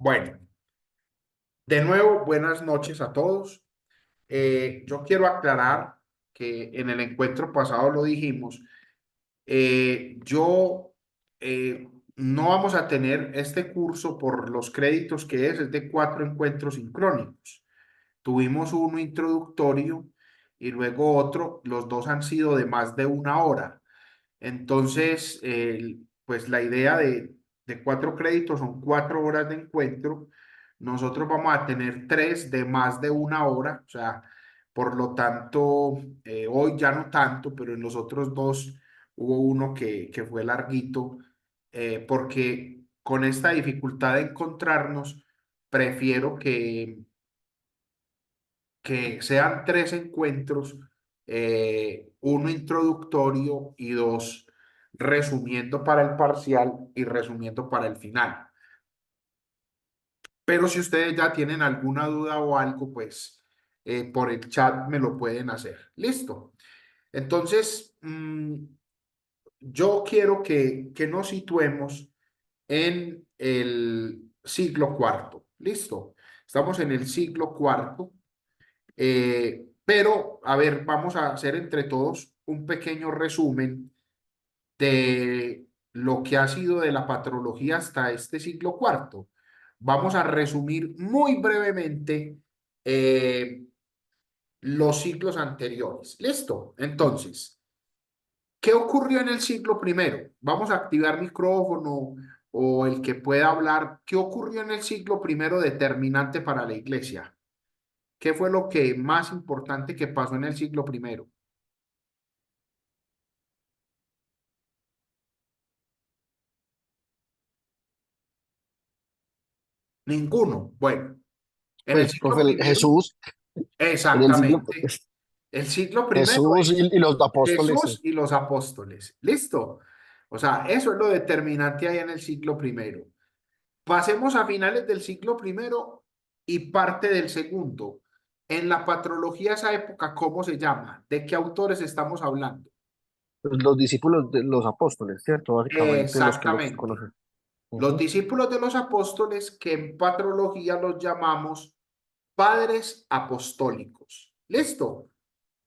Bueno, de nuevo, buenas noches a todos. Yo quiero aclarar que en el encuentro pasado lo dijimos, yo no vamos a tener este curso por los créditos que es de 4 encuentros sincrónicos. Tuvimos uno introductorio y luego otro, los dos han sido de más de 1 hora. Entonces, pues la idea de 4 créditos son 4 horas de encuentro. Nosotros vamos a tener tres de más de 1 hora, o sea, por lo tanto, hoy ya no tanto, pero en los otros dos hubo uno que fue larguito, porque con esta dificultad de encontrarnos, prefiero que sean 3 encuentros, uno introductorio y dos resumiendo para el parcial y resumiendo para el final. Pero si ustedes ya tienen alguna duda o algo, pues por el chat me lo pueden hacer. Listo. Entonces, yo quiero que nos situemos en el siglo cuarto. Listo. Estamos en el siglo cuarto. Pero, a ver, vamos a hacer entre todos un pequeño resumen de lo que ha sido de la patrología hasta este siglo cuarto. Vamos a resumir muy brevemente los siglos anteriores. ¿Listo? Entonces, ¿qué ocurrió en el siglo primero? Vamos a activar micrófono o el que pueda hablar. ¿Qué ocurrió en el siglo primero determinante para la iglesia? ¿Qué fue lo que más importante que pasó en el siglo primero? Ninguno. Bueno, en el Pues, siglo profe, primero, Jesús, en el siglo, exactamente. El siglo primero Jesús es y los apóstoles, Jesús y los apóstoles. ¿Listo? O sea, eso es lo determinante ahí en el siglo primero. Pasemos a finales del siglo primero y parte del segundo. En la patrología esa época, ¿cómo se llama? ¿De qué autores estamos hablando? los discípulos de los apóstoles, ¿cierto? Básicamente los que los Exactamente. conocen. Los Ujú. discípulos de los apóstoles que en patrología los llamamos padres apostólicos. ¿Listo?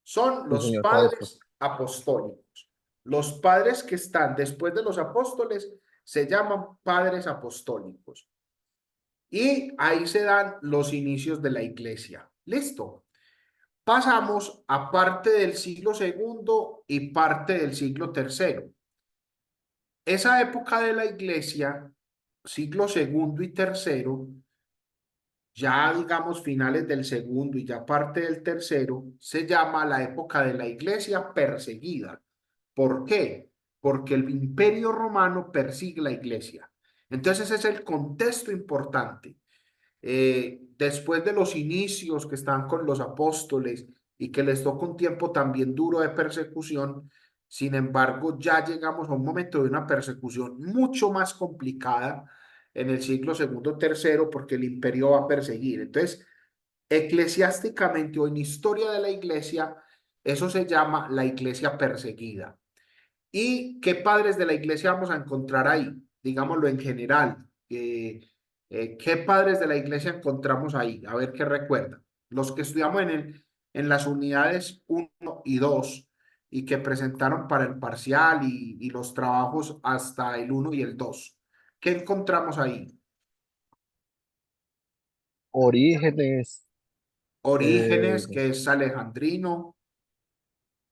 Son Sí, los señor, padre. padres apostólicos. Los padres que están después de los apóstoles se llaman padres apostólicos. Y ahí se dan los inicios de la iglesia. ¿Listo? Pasamos a parte del siglo segundo y parte del siglo tercero. Esa época de la iglesia, siglo segundo y tercero, ya digamos finales del segundo y ya parte del tercero, se llama la época de la iglesia perseguida. ¿Por qué? Porque el imperio romano persigue la iglesia. Entonces ese es el contexto importante. Después de los inicios que están con los apóstoles y que les toca un tiempo también duro de persecución, sin embargo, ya llegamos a un momento de una persecución mucho más complicada en el siglo segundo, tercero, porque el imperio va a perseguir. Entonces, eclesiásticamente o en historia de la iglesia, eso se llama la iglesia perseguida. ¿Y qué padres de la iglesia vamos a encontrar ahí? Digámoslo en general. ¿Qué padres de la iglesia encontramos ahí? A ver qué recuerdan. Los que estudiamos en las unidades uno y 2 y que presentaron para el parcial y los trabajos hasta el uno y el 2. ¿Qué encontramos ahí? Orígenes, eh, Orígenes, que es alejandrino.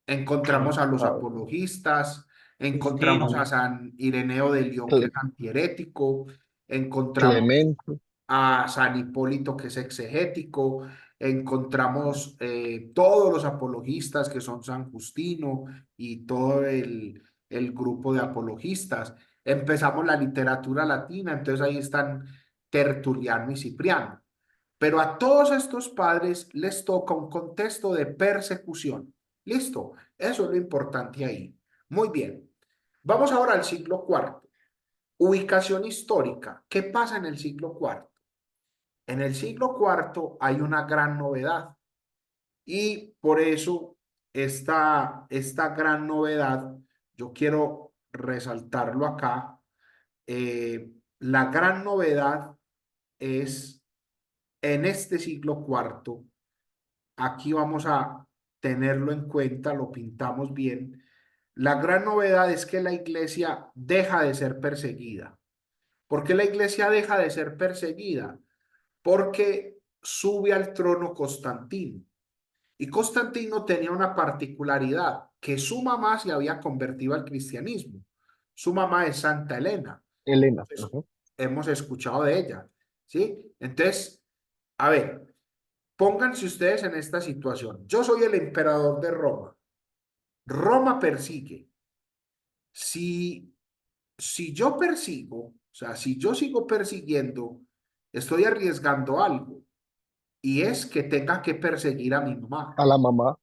Encontramos a los ah, apologistas, encontramos a Justino, San Ireneo de León, que es Cle- antierético, encontramos Clemente, a San Hipólito, que es exegético, encontramos todos los apologistas, que son San Justino y todo el grupo de apologistas. Empezamos la literatura latina, entonces ahí están Tertuliano y Cipriano. Pero a todos estos padres les toca un contexto de persecución. Listo, eso es lo importante ahí. Muy bien. Vamos ahora al siglo cuarto. Ubicación histórica. ¿Qué pasa en el siglo cuarto? En el siglo cuarto hay una gran novedad y por eso esta gran novedad, yo quiero resaltarlo acá. La gran novedad es en este siglo cuarto. Aquí vamos a tenerlo en cuenta, lo pintamos bien. La gran novedad es que la iglesia deja de ser perseguida. ¿Por qué la iglesia deja de ser perseguida? Porque sube al trono Constantino. Y Constantino tenía una particularidad, que su mamá se había convertido al cristianismo. Su mamá es Santa Elena. Elena. Pues, Ajá. hemos escuchado de ella, ¿sí? Entonces, a ver, pónganse ustedes en esta situación. Yo soy el emperador de Roma. Roma persigue. Si, si yo persigo, o sea, si yo sigo persiguiendo, estoy arriesgando algo, y es que tenga que perseguir a mi mamá. A la mamá.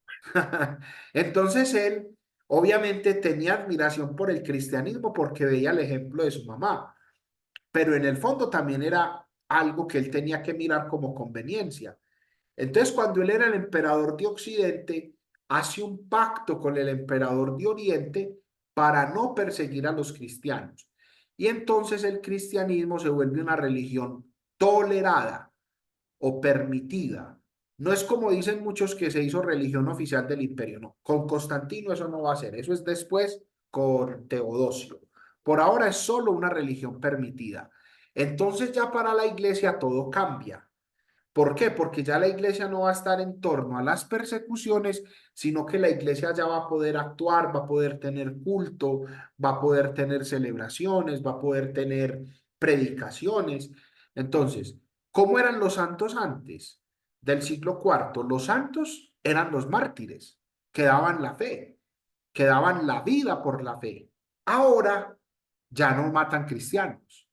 Entonces él obviamente tenía admiración por el cristianismo porque veía el ejemplo de su mamá, pero en el fondo también era algo que él tenía que mirar como conveniencia. Entonces cuando él era el emperador de Occidente, hace un pacto con el emperador de Oriente para no perseguir a los cristianos. Y entonces el cristianismo se vuelve una religión tolerada o permitida. No es como dicen muchos que se hizo religión oficial del imperio, no. Con Constantino eso no va a ser, eso es después con Teodosio. Por ahora es solo una religión permitida. Entonces ya para la iglesia todo cambia. ¿Por qué? Porque ya la iglesia no va a estar en torno a las persecuciones, sino que la iglesia ya va a poder actuar, va a poder tener culto, va a poder tener celebraciones, va a poder tener predicaciones. Entonces, ¿cómo eran los santos antes del siglo cuarto? Los santos eran los mártires, que daban la fe, que daban la vida por la fe. Ahora ya no matan cristianos.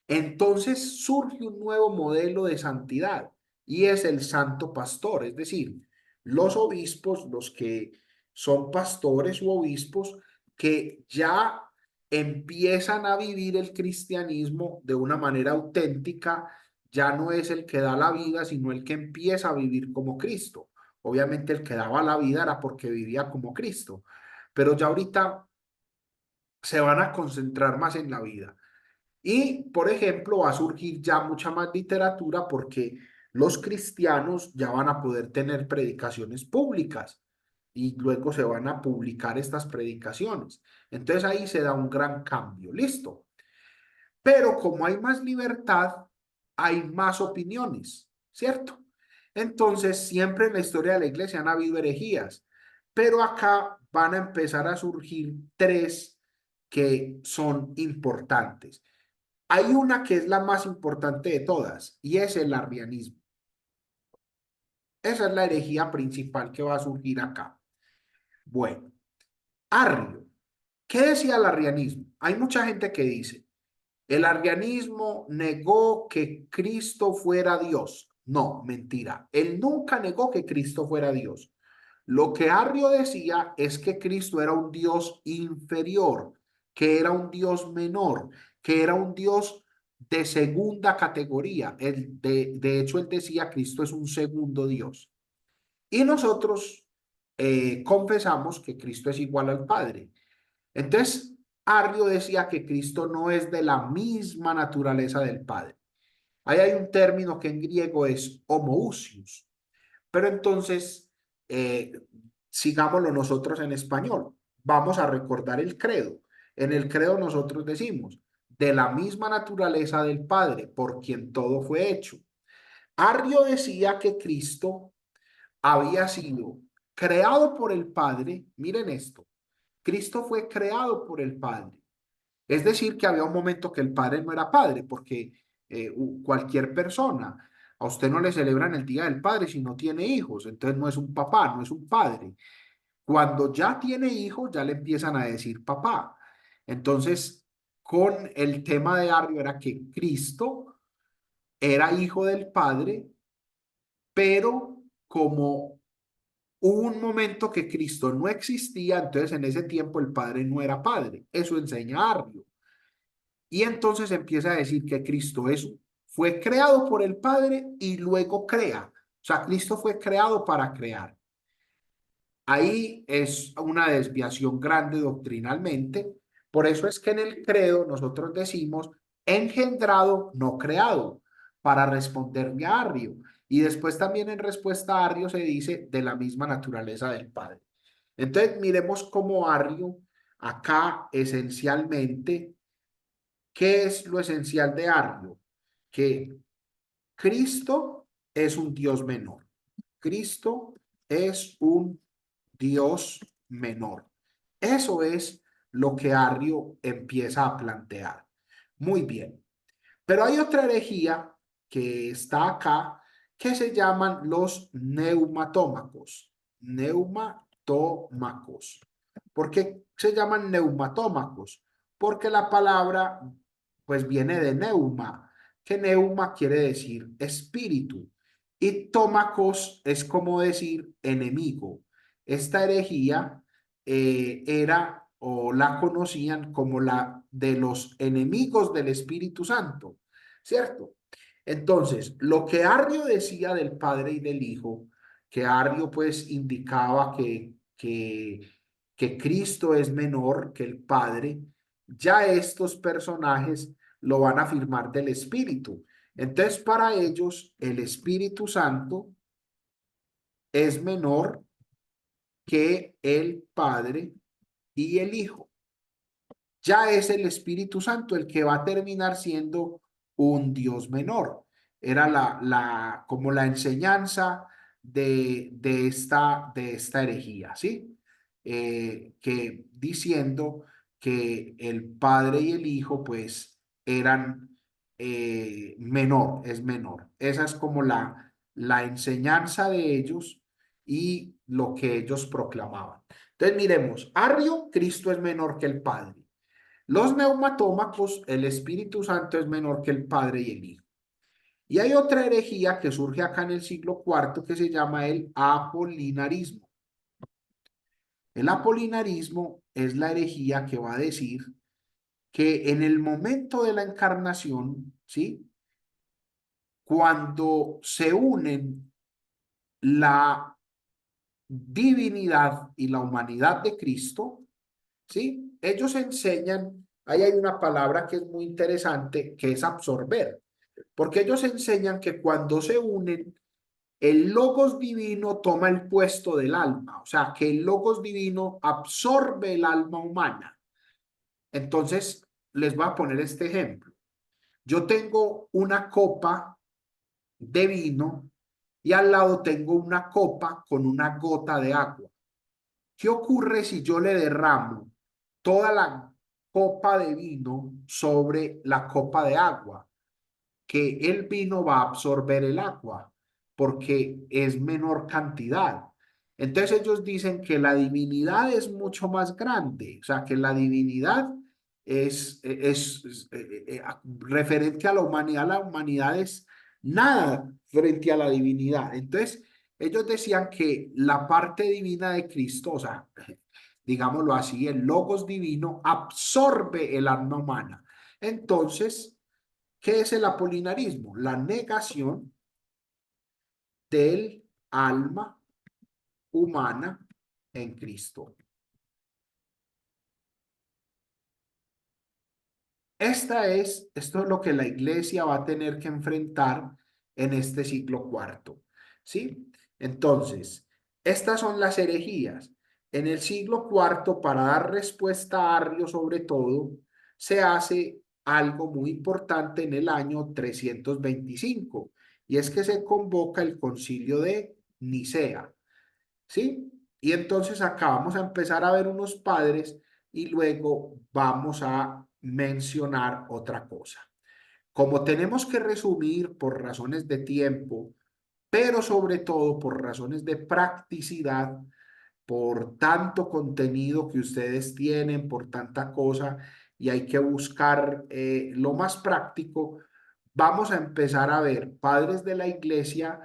Entonces surge un nuevo modelo de santidad y es el santo pastor, es decir, los obispos, los que son pastores u obispos, que ya empiezan a vivir el cristianismo de una manera auténtica, ya no es el que da la vida, sino el que empieza a vivir como Cristo. Obviamente el que daba la vida era porque vivía como Cristo, pero ya ahorita se van a concentrar más en la vida. Y, por ejemplo, va a surgir ya mucha más literatura porque los cristianos ya van a poder tener predicaciones públicas y luego se van a publicar estas predicaciones. Entonces ahí se da un gran cambio, listo. Pero como hay más libertad, hay más opiniones, ¿cierto? Entonces siempre en la historia de la iglesia han habido herejías, pero acá van a empezar a surgir tres que son importantes. Hay una que es la más importante de todas y es el arrianismo. Esa es la herejía principal que va a surgir acá. Bueno, Arrio. ¿Qué decía el arrianismo? Hay mucha gente que dice, el arrianismo negó que Cristo fuera Dios. No, mentira. Él nunca negó que Cristo fuera Dios. Lo que Arrio decía es que Cristo era un Dios inferior, que era un Dios menor, que era un Dios de segunda categoría. De hecho, él decía Cristo es un segundo Dios. Y nosotros confesamos que Cristo es igual al Padre. Entonces, Arrio decía que Cristo no es de la misma naturaleza del Padre. Ahí hay un término que en griego es homoousios, pero entonces, eh, sigámoslo nosotros en español. Vamos a recordar el credo. En el credo nosotros decimos, de la misma naturaleza del Padre, por quien todo fue hecho. Arrio decía que Cristo había sido creado por el Padre. Miren esto, Cristo fue creado por el Padre. Es decir, que había un momento que el Padre no era Padre, porque cualquier persona, a usted no le celebran el Día del Padre si no tiene hijos, entonces no es un papá, no es un padre. Cuando ya tiene hijos, ya le empiezan a decir papá. Entonces, con el tema de Arrio era que Cristo era hijo del Padre, pero como hubo un momento que Cristo no existía, entonces en ese tiempo el Padre no era Padre. Eso enseña Arrio. Y entonces empieza a decir que Cristo fue creado por el Padre y luego crea. O sea, Cristo fue creado para crear. Ahí es una desviación grande doctrinalmente. Por eso es que en el credo nosotros decimos engendrado, no creado. para responderle a Arrio. Y después también en respuesta a Arrio se dice de la misma naturaleza del Padre. Entonces miremos cómo Arrio acá esencialmente, ¿qué es lo esencial de Arrio? Que Cristo es un Dios menor. Cristo es un Dios menor. Eso es lo que Arrio empieza a plantear. Muy bien. Pero hay otra herejía que está acá que se llaman los neumatómacos. Neumatómacos. ¿Por qué se llaman neumatómacos? Porque la palabra pues viene de neuma, que neuma quiere decir espíritu y tómacos es como decir enemigo. Esta herejía era o la conocían como la de los enemigos del Espíritu Santo, ¿cierto? Entonces, lo que Arrio decía del Padre y del Hijo, que Arrio pues indicaba que Cristo es menor que el Padre, ya estos personajes lo van a afirmar del Espíritu. Entonces, para ellos, el Espíritu Santo es menor que el Padre y el Hijo. Ya es el Espíritu Santo el que va a terminar siendo un Dios menor. Era como la enseñanza de esta herejía, ¿sí? Que diciendo que el Padre y el Hijo, pues, eran es menor. Esa es como la enseñanza de ellos y lo que ellos proclamaban. Entonces, miremos, Arrio, Cristo es menor que el Padre. Los neumatómacos, el Espíritu Santo es menor que el Padre y el Hijo. Y hay otra herejía que surge acá en el siglo IV que se llama el apolinarismo. El apolinarismo es la herejía que va a decir que en el momento de la encarnación, ¿sí? Cuando se unen la divinidad y la humanidad de Cristo, ¿sí? Ellos enseñan, ahí hay una palabra que es muy interesante, que es absorber, porque ellos enseñan que cuando se unen, el logos divino toma el puesto del alma, o sea, que el logos divino absorbe el alma humana. Entonces, les voy a poner este ejemplo. Yo tengo una copa de vino y al lado tengo una copa con una gota de agua. ¿Qué ocurre si yo le derramo toda la copa de vino sobre la copa de agua? Que el vino va a absorber el agua porque es menor cantidad. Entonces ellos dicen que la divinidad es mucho más grande, o sea, que la divinidad referente a la humanidad es nada frente a la divinidad. Entonces ellos decían que la parte divina de Cristo, o sea, digámoslo así, el logos divino absorbe el alma humana. Entonces, ¿qué es el apolinarismo? La negación del alma humana en Cristo. Esto es lo que la iglesia va a tener que enfrentar en este siglo cuarto, ¿sí? Entonces, estas son las herejías. En el siglo cuarto, para dar respuesta a Arrio sobre todo, se hace algo muy importante en el año 325, y es que se convoca el concilio de Nicea, ¿sí? Y entonces acá vamos a empezar a ver unos padres y luego vamos a mencionar otra cosa. Como tenemos que resumir por razones de tiempo, pero sobre todo por razones de practicidad, por tanto contenido que ustedes tienen, por tanta cosa, y hay que buscar lo más práctico, vamos a empezar a ver padres de la iglesia,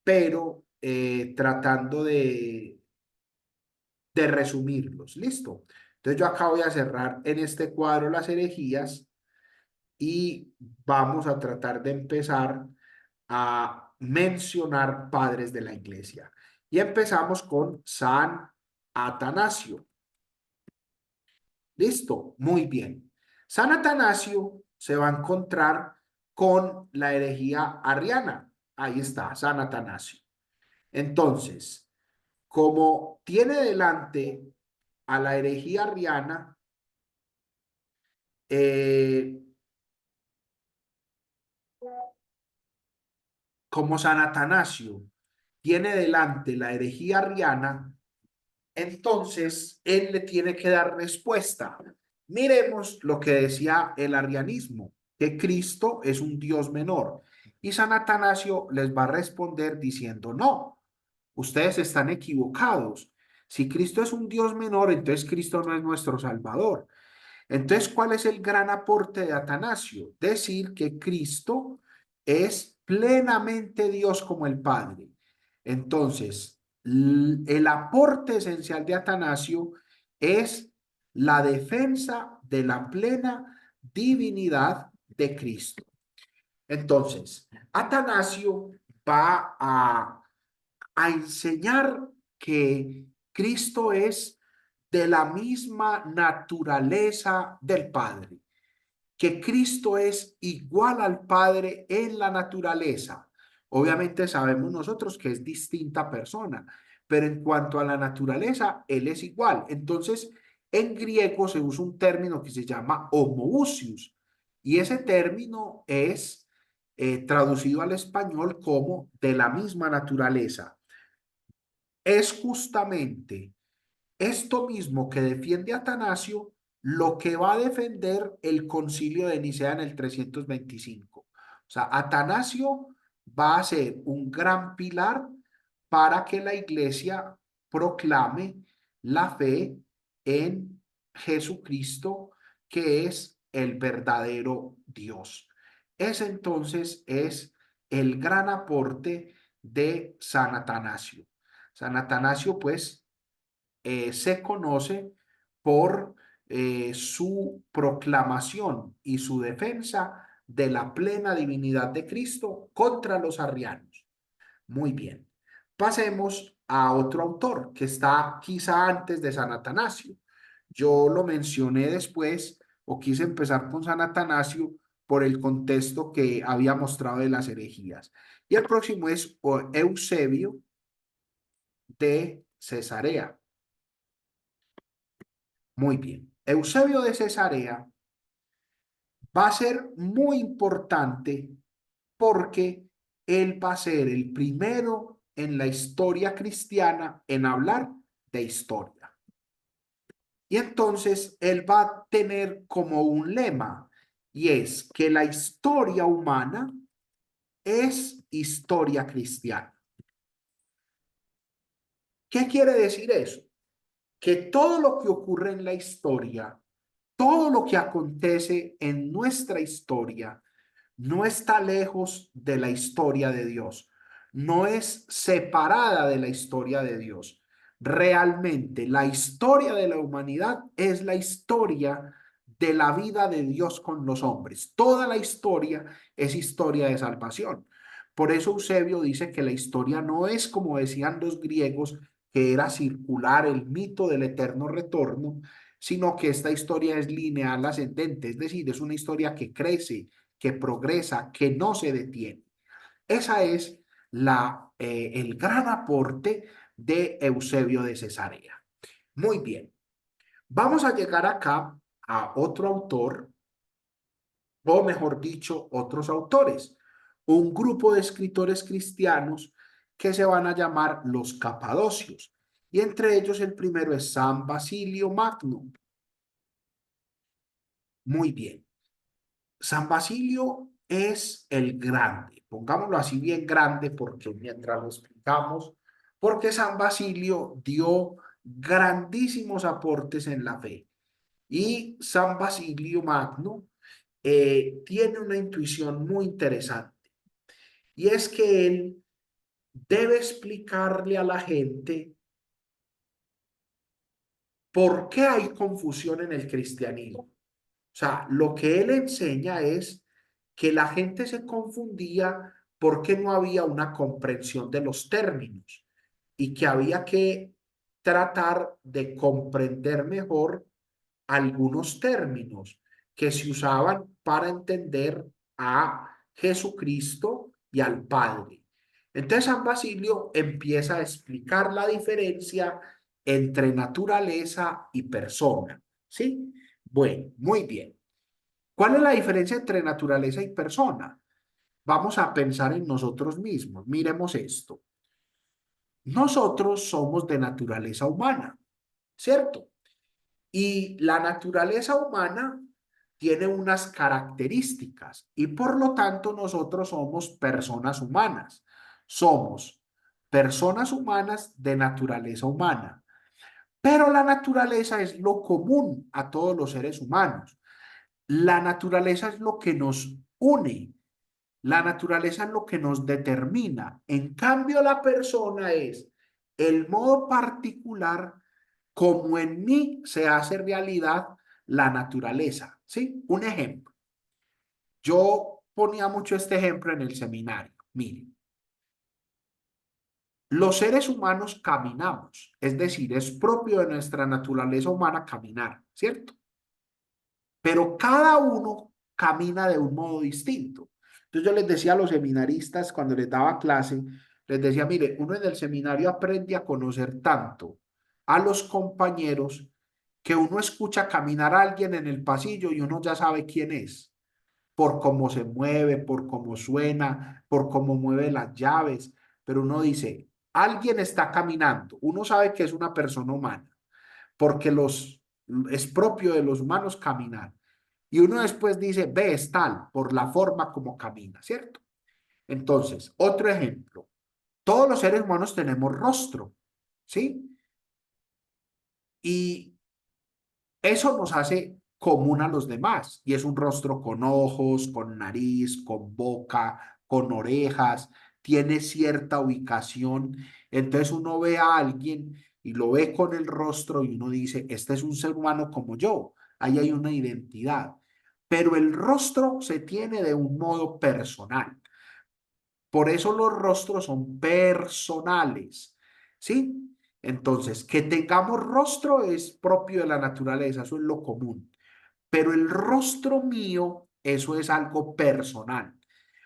pero tratando de resumirlos. ¿Listo? Entonces yo acá voy a cerrar en este cuadro las herejías y vamos a tratar de empezar a mencionar padres de la iglesia. Y empezamos con San Atanasio. ¿Listo? Muy bien. San Atanasio se va a encontrar con la herejía arriana. Ahí está, San Atanasio. Entonces, como tiene delante a la herejía arriana, eh, como San Atanasio tiene delante la herejía arriana, entonces él le tiene que dar respuesta. Miremos lo que decía el arrianismo, que Cristo es un Dios menor. Y San Atanasio les va a responder diciendo, no, ustedes están equivocados. Si Cristo es un Dios menor, entonces Cristo no es nuestro Salvador. Entonces, ¿cuál es el gran aporte de Atanasio? Decir que Cristo es plenamente Dios como el Padre. Entonces, el aporte esencial de Atanasio es la defensa de la plena divinidad de Cristo. Entonces, Atanasio va a enseñar que Cristo es de la misma naturaleza del Padre, que Cristo es igual al Padre en la naturaleza. Obviamente sabemos nosotros que es distinta persona, pero en cuanto a la naturaleza, Él es igual. Entonces, en griego se usa un término que se llama homoousios, y ese término es traducido al español como de la misma naturaleza. Es justamente esto mismo que defiende Atanasio lo que va a defender el concilio de Nicea en el 325. O sea, Atanasio va a ser un gran pilar para que la iglesia proclame la fe en Jesucristo, que es el verdadero Dios. Ese entonces es el gran aporte de San Atanasio. San Atanasio, pues, se conoce por su proclamación y su defensa de la plena divinidad de Cristo contra los arrianos. Muy bien. Pasemos a otro autor que está quizá antes de San Atanasio. Yo lo mencioné después o quise empezar con San Atanasio por el contexto que había mostrado de las herejías. Y el próximo es Eusebio de Cesarea. Muy bien. Eusebio de Cesarea va a ser muy importante porque él va a ser el primero en la historia cristiana en hablar de historia. Y entonces él va a tener como un lema, y es que la historia humana es historia cristiana. ¿Qué quiere decir eso? Que todo lo que ocurre en la historia, todo lo que acontece en nuestra historia, no está lejos de la historia de Dios, no es separada de la historia de Dios. Realmente la historia de la humanidad es la historia de la vida de Dios con los hombres. Toda la historia es historia de salvación. Por eso Eusebio dice que la historia no es como decían los griegos, que era circular el mito del eterno retorno, sino que esta historia es lineal ascendente, es decir, es una historia que crece, que progresa, que no se detiene. Esa es el gran aporte de Eusebio de Cesarea. Muy bien, vamos a llegar acá a otro autor, o mejor dicho, otros autores, un grupo de escritores cristianos que se van a llamar los capadocios. Y entre ellos el primero es San Basilio Magno. Muy bien. San Basilio es el grande, pongámoslo así bien grande porque mientras lo explicamos, porque San Basilio dio grandísimos aportes en la fe. Y San Basilio Magno tiene una intuición muy interesante, y es que él debe explicarle a la gente por qué hay confusión en el cristianismo. O sea, lo que él enseña es que la gente se confundía porque no había una comprensión de los términos y que había que tratar de comprender mejor algunos términos que se usaban para entender a Jesucristo y al Padre. Entonces San Basilio empieza a explicar la diferencia entre naturaleza y persona, ¿sí? Bueno, muy bien. ¿Cuál es la diferencia entre naturaleza y persona? Vamos a pensar en nosotros mismos. Miremos esto. Nosotros somos de naturaleza humana, ¿cierto? Y la naturaleza humana tiene unas características y por lo tanto nosotros somos personas humanas. Somos personas humanas de naturaleza humana. Pero la naturaleza es lo común a todos los seres humanos. La naturaleza es lo que nos une. La naturaleza es lo que nos determina. En cambio, la persona es el modo particular como en mí se hace realidad la naturaleza. ¿Sí? Un ejemplo. Yo ponía mucho este ejemplo en el seminario. Miren, los seres humanos caminamos, es decir, es propio de nuestra naturaleza humana caminar, ¿cierto? Pero cada uno camina de un modo distinto. Entonces yo les decía a los seminaristas cuando les daba clase, les decía, mire, uno en el seminario aprende a conocer tanto a los compañeros que uno escucha caminar a alguien en el pasillo y uno ya sabe quién es, por cómo se mueve, por cómo suena, por cómo mueve las llaves, pero uno dice, alguien está caminando, uno sabe que es una persona humana, porque es propio de los humanos caminar. Y uno después dice, ve, es tal, por la forma como camina, ¿cierto? Entonces, otro ejemplo. Todos los seres humanos tenemos rostro, ¿sí? Y eso nos hace común a los demás. Y es un rostro con ojos, con nariz, con boca, con orejas, tiene cierta ubicación. Entonces uno ve a alguien y lo ve con el rostro y uno dice, este es un ser humano como yo. Ahí hay una identidad. Pero el rostro se tiene de un modo personal. Por eso los rostros son personales, ¿sí? Entonces, que tengamos rostro es propio de la naturaleza, eso es lo común. Pero el rostro mío, eso es algo personal.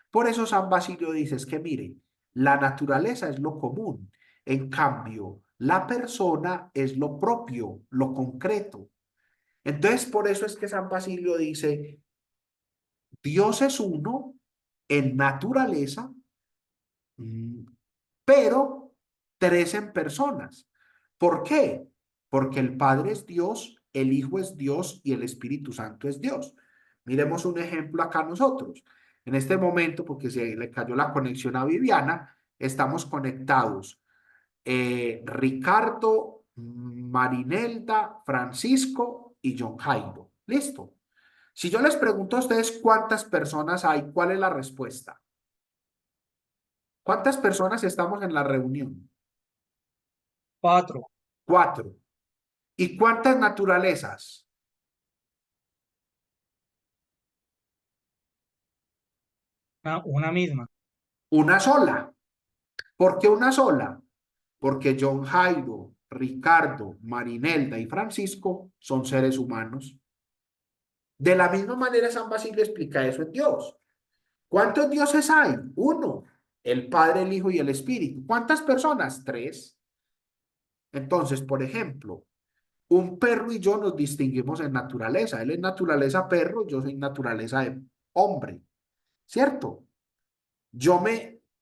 Por eso San Basilio dice, es que mire, la naturaleza es lo común. En cambio, la persona es lo propio, lo concreto. Entonces, por eso es que San Basilio dice, Dios es uno en naturaleza, mm, pero tres en personas. ¿Por qué? Porque el Padre es Dios, el Hijo es Dios y el Espíritu Santo es Dios. Miremos un ejemplo acá nosotros. En este momento, porque se le cayó la conexión a Viviana, estamos conectados. Ricardo, Marinelda, Francisco y John Jairo. ¿Listo? Si yo les pregunto a ustedes cuántas personas hay, ¿cuál es la respuesta? ¿Cuántas personas estamos en la reunión? Cuatro. Cuatro. ¿Y cuántas naturalezas? Una misma. Una sola. ¿Por qué una sola? Porque John Jairo, Ricardo, Marinelda y Francisco son seres humanos. De la misma manera, San Basilio explica eso en Dios. ¿Cuántos dioses hay? Uno. El Padre, el Hijo y el Espíritu. ¿Cuántas personas? Tres. Entonces, por ejemplo, un perro y yo nos distinguimos en naturaleza. Él es naturaleza perro, yo soy naturaleza de hombre, ¿cierto?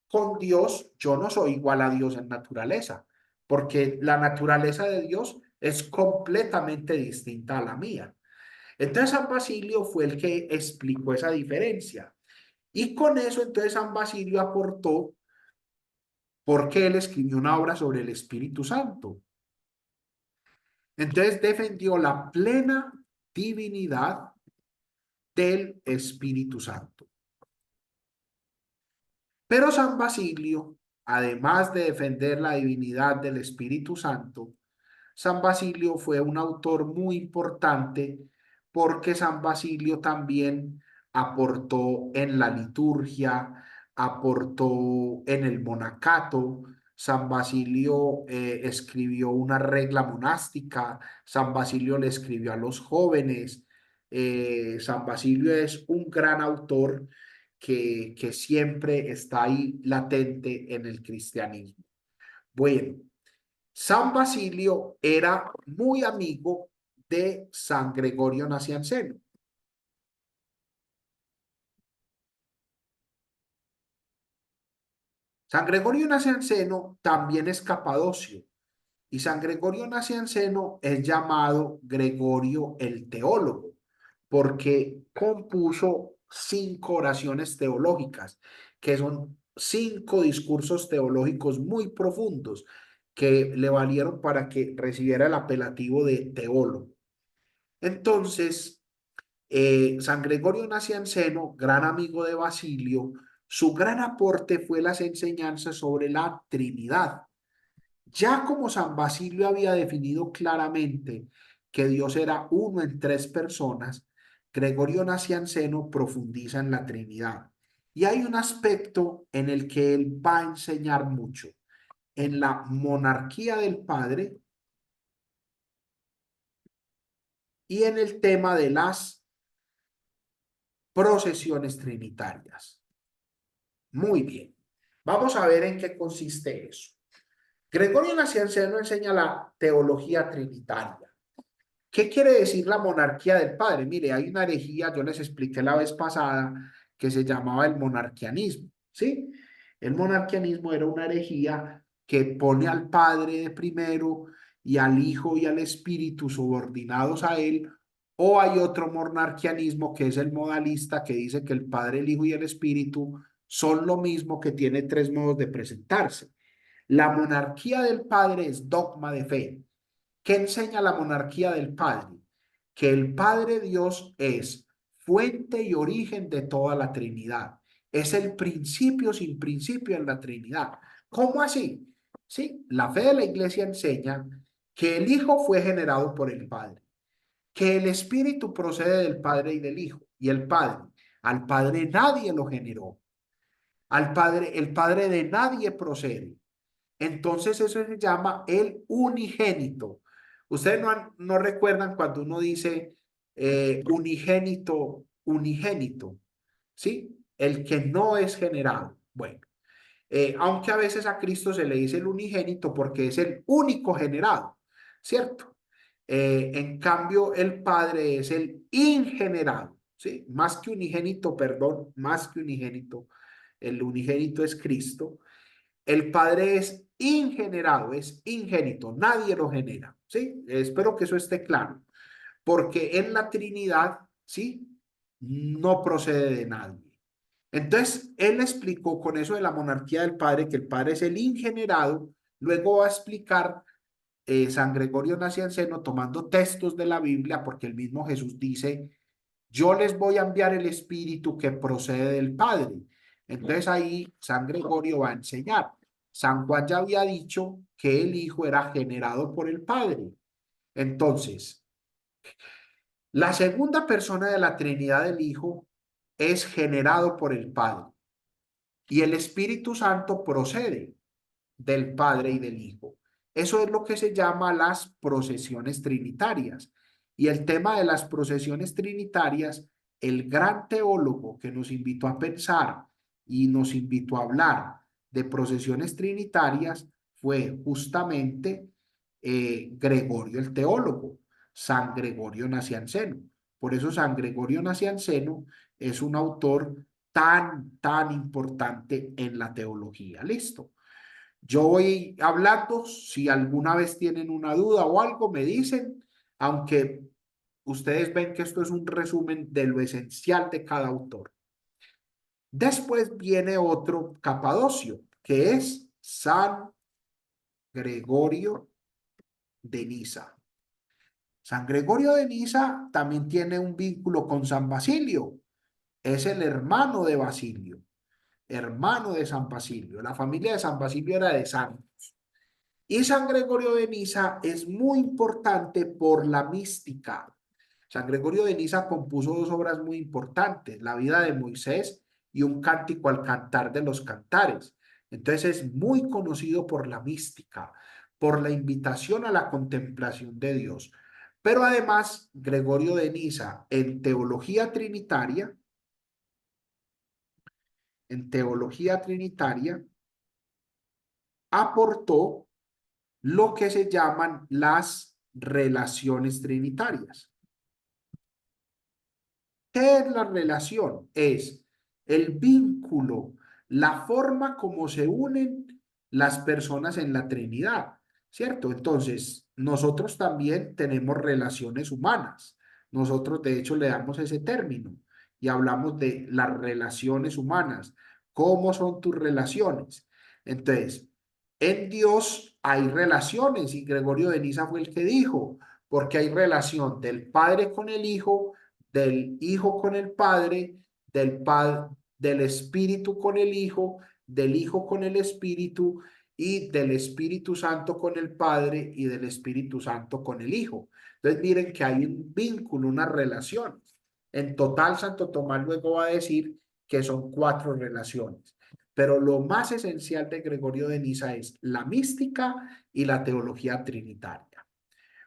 Con Dios, yo no soy igual a Dios en naturaleza, porque la naturaleza de Dios es completamente distinta a la mía. Entonces San Basilio fue el que explicó esa diferencia. Y con eso entonces San Basilio aportó porque él escribió una obra sobre el Espíritu Santo. Entonces defendió la plena divinidad del Espíritu Santo. Pero San Basilio, además de defender la divinidad del Espíritu Santo, San Basilio fue un autor muy importante porque San Basilio también aportó en la liturgia, aportó en el monacato. San Basilio escribió una regla monástica, San Basilio le escribió a los jóvenes. San Basilio es un gran autor que siempre está ahí latente en el cristianismo. Bueno, San Basilio era muy amigo de San Gregorio Nacianceno. San Gregorio Nacianceno también es capadocio y San Gregorio Nacianceno es llamado Gregorio el teólogo porque compuso 5 oraciones teológicas, que son 5 discursos teológicos muy profundos que le valieron para que recibiera el apelativo de teólogo. Entonces, San Gregorio Nacianceno, gran amigo de Basilio, su gran aporte fue las enseñanzas sobre la Trinidad. Ya como San Basilio había definido claramente que Dios era uno en 3 personas, Gregorio Nacianceno profundiza en la Trinidad. Y hay un aspecto en el que él va a enseñar mucho, en la monarquía del Padre y en el tema de las procesiones trinitarias. Muy bien. Vamos a ver en qué consiste eso. Gregorio Nacianceno enseña la teología trinitaria. ¿Qué quiere decir la monarquía del Padre? Mire, hay una herejía, yo les expliqué la vez pasada, que se llamaba el monarquianismo, ¿sí? El monarquianismo era una herejía que pone al Padre de primero y al Hijo y al Espíritu subordinados a él, o hay otro monarquianismo que es el modalista que dice que el Padre, el Hijo y el Espíritu son lo mismo, que tiene 3 modos de presentarse. La monarquía del Padre es dogma de fe. ¿Qué enseña la monarquía del Padre? Que el Padre Dios es fuente y origen de toda la Trinidad. Es el principio sin principio en la Trinidad. ¿Cómo así? Sí, la fe de la Iglesia enseña que el Hijo fue generado por el Padre, que el Espíritu procede del Padre y del Hijo, y el Padre. Al Padre nadie lo generó. Al Padre, el Padre de nadie procede. Entonces eso se llama el unigénito. Ustedes no recuerdan cuando uno dice unigénito, unigénito, ¿sí? El que no es generado. Bueno, aunque a veces a Cristo se le dice el unigénito porque es el único generado, ¿cierto? En cambio, el Padre es el ingenerado, ¿sí? Más que unigénito, perdón, más que unigénito. El unigénito es Cristo. El Padre es ingenerado, es ingénito, nadie lo genera, ¿sí? Espero que eso esté claro, porque en la Trinidad, ¿sí? No procede de nadie. Entonces, él explicó con eso de la monarquía del Padre, que el Padre es el ingenerado, luego va a explicar San Gregorio Nacianceno tomando textos de la Biblia, porque el mismo Jesús dice, yo les voy a enviar el Espíritu que procede del Padre. Entonces ahí San Gregorio va a enseñar. San Juan ya había dicho que el Hijo era generado por el Padre. Entonces, la segunda persona de la Trinidad del Hijo es generado por el Padre y el Espíritu Santo procede del Padre y del Hijo. Eso es lo que se llama las procesiones trinitarias. Y el tema de las procesiones trinitarias, el gran teólogo que nos invitó a pensar y nos invitó a hablar de procesiones trinitarias fue justamente Gregorio el teólogo, San Gregorio Nacianceno. Por eso San Gregorio Nacianceno es un autor tan importante en la teología. Listo. Yo voy hablando, si alguna vez tienen una duda o algo, me dicen, aunque ustedes ven que esto es un resumen de lo esencial de cada autor. Después viene otro Capadocio, que es San Gregorio de Niza. San Gregorio de Niza también tiene un vínculo con San Basilio, es el hermano de Basilio, hermano de San Basilio. La familia de San Basilio era de santos. Y San Gregorio de Niza es muy importante por la mística. San Gregorio de Niza compuso 2 obras muy importantes, la vida de Moisés y un cántico al cantar de los cantares. Entonces es muy conocido por la mística, por la invitación a la contemplación de Dios. Pero además, Gregorio de Niza en teología trinitaria en teología trinitaria, aportó lo que se llaman las relaciones trinitarias. ¿Qué es la relación? Es el vínculo, la forma como se unen las personas en la Trinidad, ¿cierto? Entonces, nosotros también tenemos relaciones humanas. Nosotros, de hecho, le damos ese término y hablamos de las relaciones humanas. ¿Cómo son tus relaciones? Entonces, en Dios hay relaciones y Gregorio de Niza fue el que dijo, porque hay relación del Padre con el Hijo, del Hijo con el Padre, del Espíritu con el Hijo, del Hijo con el Espíritu y del Espíritu Santo con el Padre y del Espíritu Santo con el Hijo. Entonces miren que hay un vínculo, una relación. En total, Santo Tomás luego va a decir que son 4 relaciones. Pero lo más esencial de Gregorio de Niza es la mística y la teología trinitaria.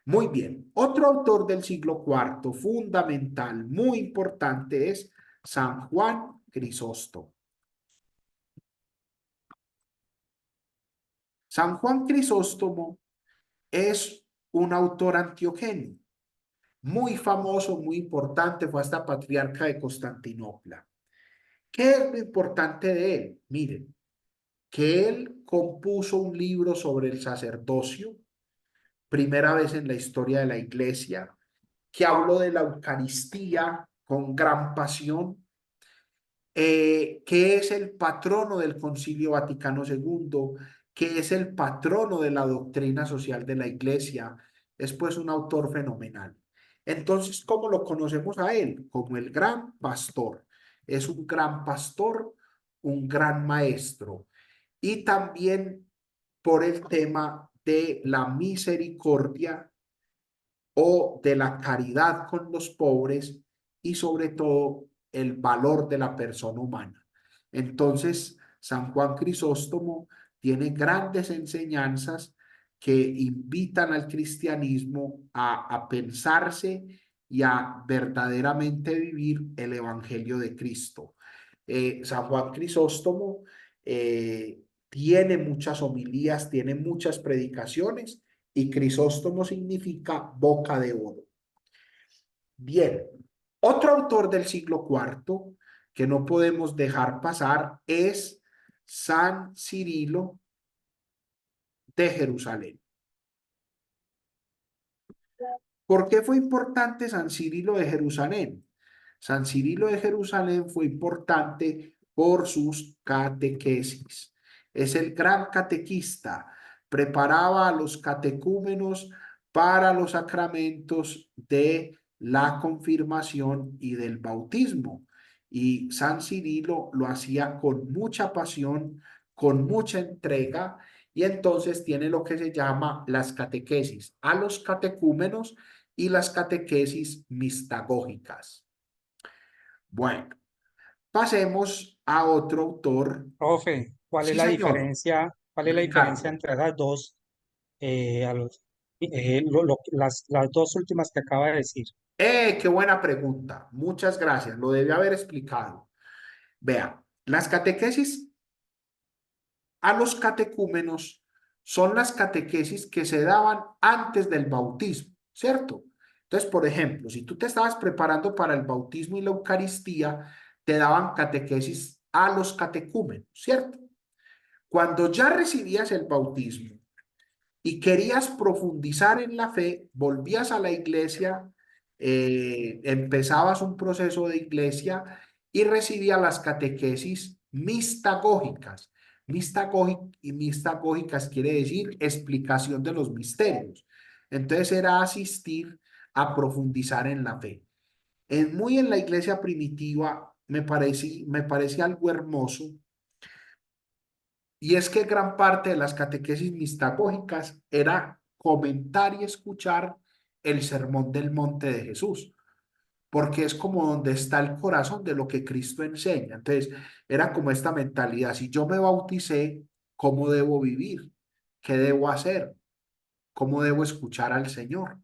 Muy bien, otro autor del siglo IV, fundamental, muy importante, es San Juan Crisóstomo. San Juan Crisóstomo es un autor antioqueño, muy famoso, muy importante, fue hasta patriarca de Constantinopla. ¿Qué es lo importante de él? Miren, que él compuso un libro sobre el sacerdocio, primera vez en la historia de la iglesia, que habló de la Eucaristía con gran pasión, que es el patrono del Concilio Vaticano II, que es el patrono de la doctrina social de la Iglesia. Es pues un autor fenomenal. Entonces, ¿cómo lo conocemos a él? Como el gran pastor. Es un gran pastor, un gran maestro. Y también por el tema de la misericordia o de la caridad con los pobres y sobre todo el valor de la persona humana. Entonces, San Juan Crisóstomo tiene grandes enseñanzas que invitan al cristianismo a pensarse y a verdaderamente vivir el Evangelio de Cristo. San Juan Crisóstomo tiene muchas homilías, tiene muchas predicaciones y Crisóstomo significa boca de oro. Bien, otro autor del siglo IV que no podemos dejar pasar es San Cirilo de Jerusalén. ¿Por qué fue importante San Cirilo de Jerusalén? San Cirilo de Jerusalén fue importante por sus catequesis. Es el gran catequista. Preparaba a los catecúmenos para los sacramentos de la confirmación y del bautismo. Y San Cirilo lo hacía con mucha pasión, con mucha entrega, y entonces tiene lo que se llama las catequesis a los catecúmenos y las catequesis mistagógicas. Bueno, pasemos a otro autor. Profe, ¿cuál es Sí, la señor, diferencia? ¿Cuál es la diferencia Ricardo. entre las dos, las dos últimas que acaba de decir? Qué buena pregunta. Muchas gracias. Lo debí haber explicado. Vea, las catequesis a los catecúmenos son las catequesis que se daban antes del bautismo, ¿cierto? Entonces, por ejemplo, si tú te estabas preparando para el bautismo y la Eucaristía, te daban catequesis a los catecúmenos, ¿cierto? Cuando ya recibías el bautismo y querías profundizar en la fe, volvías a la iglesia, empezabas un proceso de iglesia y recibías las catequesis mistagógicas. Mistagógicas quiere decir explicación de los misterios. Entonces era asistir a profundizar en la fe. Muy en la iglesia primitiva me parece algo hermoso, y es que gran parte de las catequesis mistagógicas era comentar y escuchar el sermón del monte de Jesús, porque es como donde está el corazón de lo que Cristo enseña. Entonces, era como esta mentalidad: si yo me bauticé, ¿cómo debo vivir? ¿Qué debo hacer? ¿Cómo debo escuchar al Señor?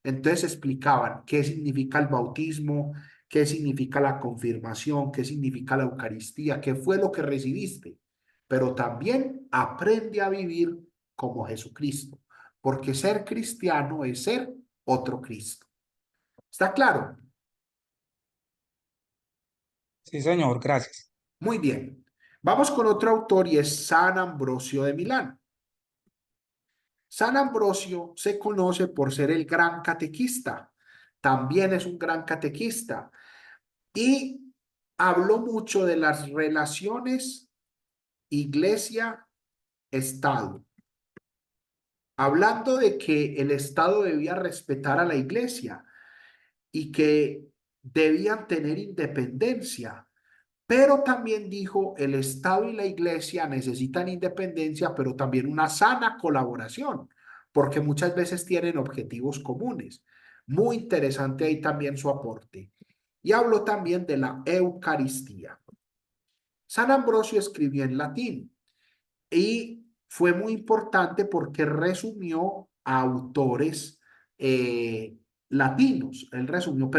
Entonces explicaban qué significa el bautismo, qué significa la confirmación, qué significa la Eucaristía, qué fue lo que recibiste, pero también aprende a vivir como Jesucristo, porque ser cristiano es ser otro Cristo. ¿Está claro? Sí, señor, gracias. Muy bien. Vamos con otro autor y es San Ambrosio de Milán. San Ambrosio se conoce por ser el gran catequista. También es un gran catequista y habló mucho de las relaciones iglesia-estado, hablando de que el Estado debía respetar a la iglesia y que debían tener independencia. Pero también dijo, el Estado y la Iglesia necesitan independencia, pero también una sana colaboración, porque muchas veces tienen objetivos comunes. Muy interesante ahí también su aporte. Y habló también de la Eucaristía. San Ambrosio escribió en latín y fue muy importante porque resumió a autores latinos. Él resumió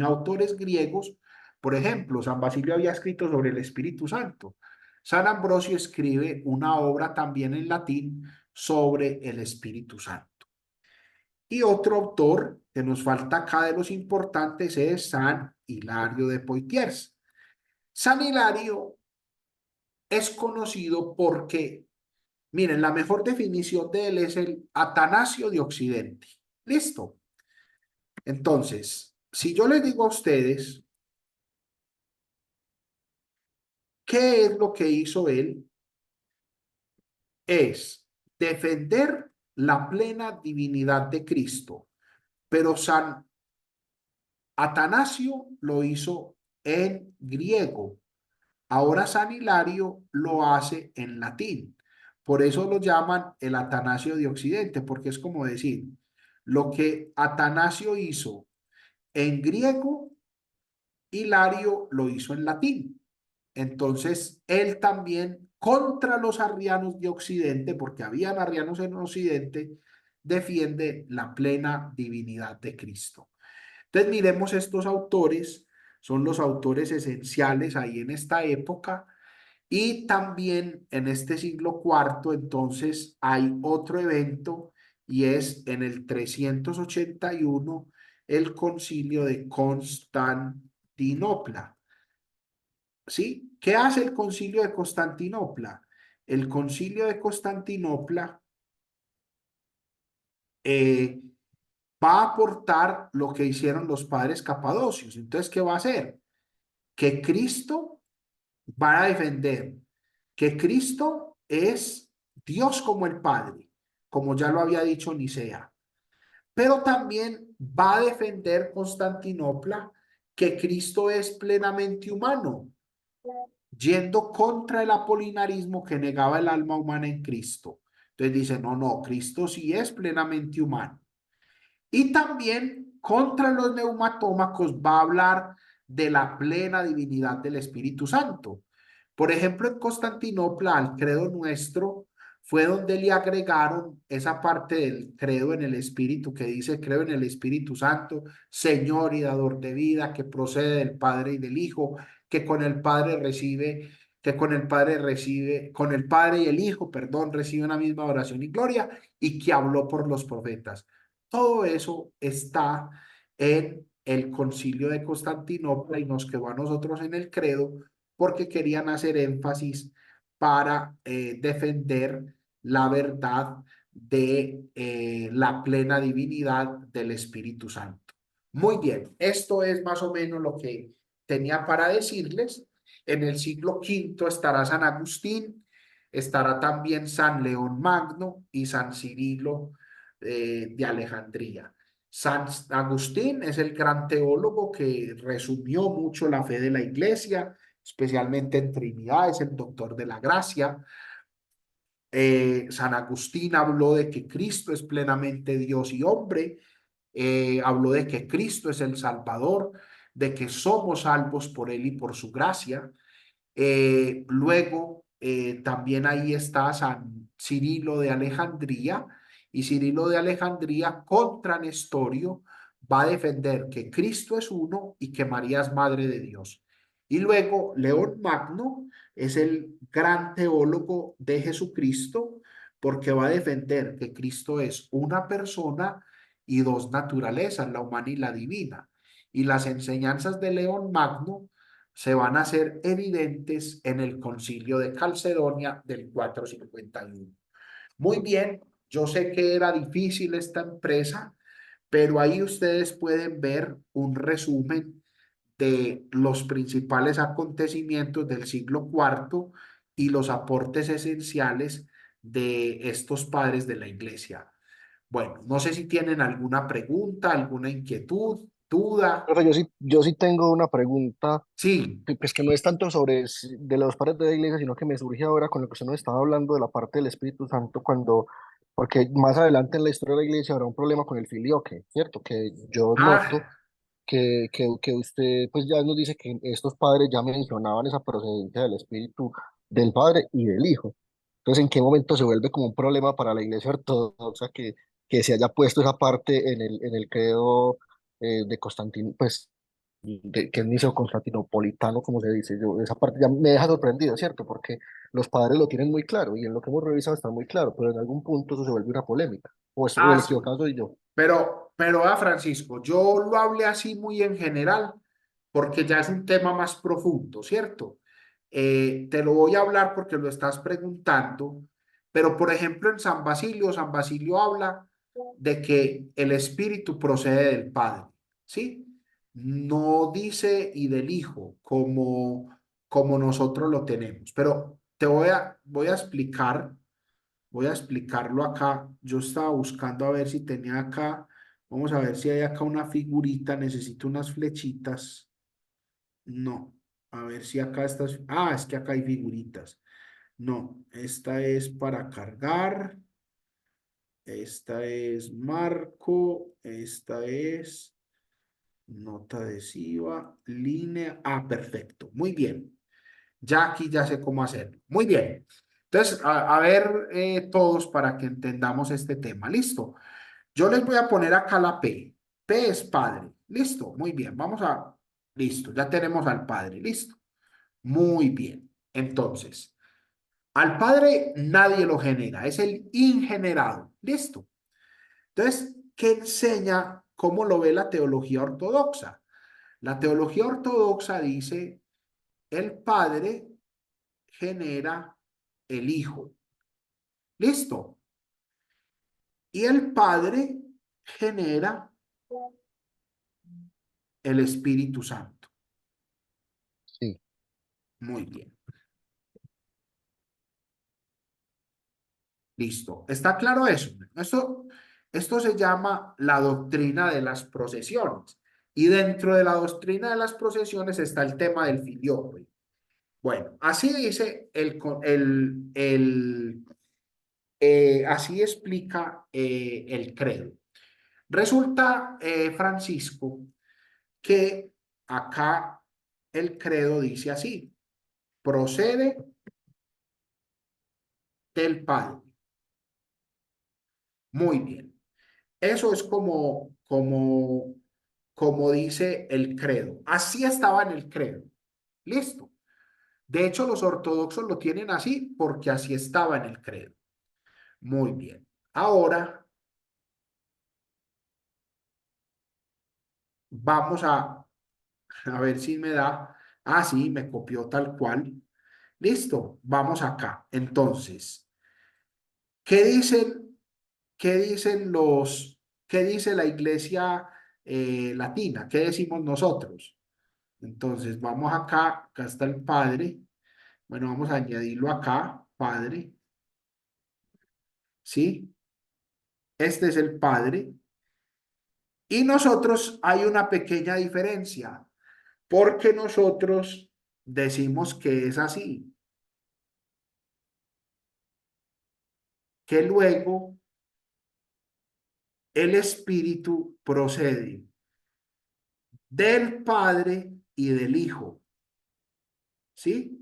a autores griegos. Por ejemplo, San Basilio había escrito sobre el Espíritu Santo. San Ambrosio escribe una obra también en latín sobre el Espíritu Santo. Y otro autor que nos falta acá de los importantes es San Hilario de Poitiers. San Hilario es conocido porque, miren, la mejor definición de él es el Atanasio de Occidente. ¿Listo? Entonces, si yo les digo a ustedes, ¿qué es lo que hizo él? Es defender la plena divinidad de Cristo, pero San Atanasio lo hizo en griego. Ahora San Hilario lo hace en latín. Por eso lo llaman el Atanasio de Occidente, porque es como decir, lo que Atanasio hizo en griego, Hilario lo hizo en latín. Entonces, él también contra los arrianos de Occidente, porque habían arrianos en Occidente, defiende la plena divinidad de Cristo. Entonces, miremos estos autores, son los autores esenciales ahí en esta época. Y también en este siglo cuarto, entonces, hay otro evento y es en el 381 el concilio de Constantinopla. ¿Sí? ¿Qué hace el concilio de Constantinopla? El concilio de Constantinopla eh, va a aportar lo que hicieron los padres capadocios. Entonces, ¿qué va a hacer? Que Cristo va a defender que Cristo es Dios como el Padre, como ya lo había dicho Nicea, pero también va a defender Constantinopla que Cristo es plenamente humano, yendo contra el apolinarismo que negaba el alma humana en Cristo. Entonces dice, no, no, Cristo sí es plenamente humano. Y también contra los neumatómacos va a hablar de la plena divinidad del Espíritu Santo. Por ejemplo, en Constantinopla, al credo nuestro, fue donde le agregaron esa parte del credo en el Espíritu que dice, creo en el Espíritu Santo, Señor y dador de vida, que procede del Padre y del Hijo, que con el Padre recibe, que con el Padre y el Hijo, perdón, recibe una misma oración y gloria, y que habló por los profetas. Todo eso está en el concilio de Constantinopla y nos quedó a nosotros en el credo porque querían hacer énfasis para defender la verdad de la plena divinidad del Espíritu Santo. Muy bien, esto es más o menos lo que tenía para decirles. En el siglo V estará San Agustín, estará también San León Magno y San Cirilo de Alejandría. San Agustín es el gran teólogo que resumió mucho la fe de la iglesia, especialmente en Trinidad, es el doctor de la gracia. San Agustín habló de que Cristo es plenamente Dios y hombre, habló de que Cristo es el Salvador, de que somos salvos por Él y por su gracia. Luego, también ahí está San Cirilo de Alejandría, y Cirilo de Alejandría contra Nestorio va a defender que Cristo es uno y que María es madre de Dios. Y luego León Magno es el gran teólogo de Jesucristo porque va a defender que Cristo es una persona y dos naturalezas, la humana y la divina. Y las enseñanzas de León Magno se van a hacer evidentes en el Concilio de Calcedonia del 451. Muy bien, yo sé que era difícil esta empresa, pero ahí ustedes pueden ver un resumen de los principales acontecimientos del siglo IV y los aportes esenciales de estos padres de la iglesia. Bueno, no sé si tienen alguna pregunta, alguna inquietud, duda. Profe, yo sí tengo una pregunta, Sí. pues que no es tanto sobre de los padres de la iglesia, sino que me surge ahora con lo que usted nos estaba hablando de la parte del Espíritu Santo, porque más adelante en la historia de la iglesia habrá un problema con el filioque, ¿cierto? Que yo noto Ah, que usted pues ya nos dice que estos padres ya mencionaban esa procedencia del Espíritu del Padre y del Hijo. Entonces, ¿en qué momento se vuelve como un problema para la iglesia ortodoxa que se haya puesto esa parte en el credo de Constantino, pues, que es niceo-constantinopolitano, como se dice? Yo, esa parte ya me deja sorprendido, ¿cierto? Porque los padres lo tienen muy claro y en lo que hemos revisado está muy claro, pero en algún punto eso se vuelve una polémica. O el sí. equivocado soy yo. Pero Francisco, yo lo hablé así muy en general, porque ya es un tema más profundo, ¿cierto? Te lo voy a hablar porque lo estás preguntando, pero por ejemplo en San Basilio habla de que el Espíritu procede del Padre, ¿sí? No dice y del Hijo como nosotros lo tenemos, pero voy a explicar. Voy a explicarlo acá. Yo estaba buscando a ver si tenía acá. Vamos a ver si hay acá una figurita. Necesito unas flechitas. No. A ver si acá estas. Ah, es que acá hay figuritas. No, esta es para cargar. Esta es marco. Esta es nota adhesiva. Línea. Ah, perfecto. Muy bien. Ya aquí ya sé cómo hacerlo. Muy bien. Entonces, a ver todos para que entendamos este tema. Listo. Yo les voy a poner acá la P. P es padre. Listo. Muy bien. Vamos a... Listo. Ya tenemos al padre. Listo. Muy bien. Entonces, al padre nadie lo genera. Es el ingenerado. Listo. Entonces, ¿qué enseña? ¿Cómo lo ve la teología ortodoxa? La teología ortodoxa dice, el padre genera el hijo. Listo. Y el padre genera el Espíritu Santo. Sí. Muy bien. Listo. ¿Está claro eso? Esto se llama la doctrina de las procesiones. Y dentro de la doctrina de las procesiones está el tema del filioque. Bueno, así dice así explica el credo. Resulta, Francisco, que acá el credo dice así, procede del Padre. Muy bien. Eso es como dice el credo. Así estaba en el credo. Listo. De hecho, los ortodoxos lo tienen así porque así estaba en el credo. Muy bien. Ahora vamos a ver si me da. Ah, sí, me copió tal cual. Listo. Vamos acá. Entonces, ¿qué dicen qué dice la iglesia latina? ¿Qué decimos nosotros? Entonces, vamos acá, acá está el Padre. Bueno, vamos a añadirlo acá, Padre, ¿sí? Este es el Padre. Y nosotros hay una pequeña diferencia, porque nosotros decimos que es así, que luego el Espíritu procede del Padre y del Hijo. ¿Sí?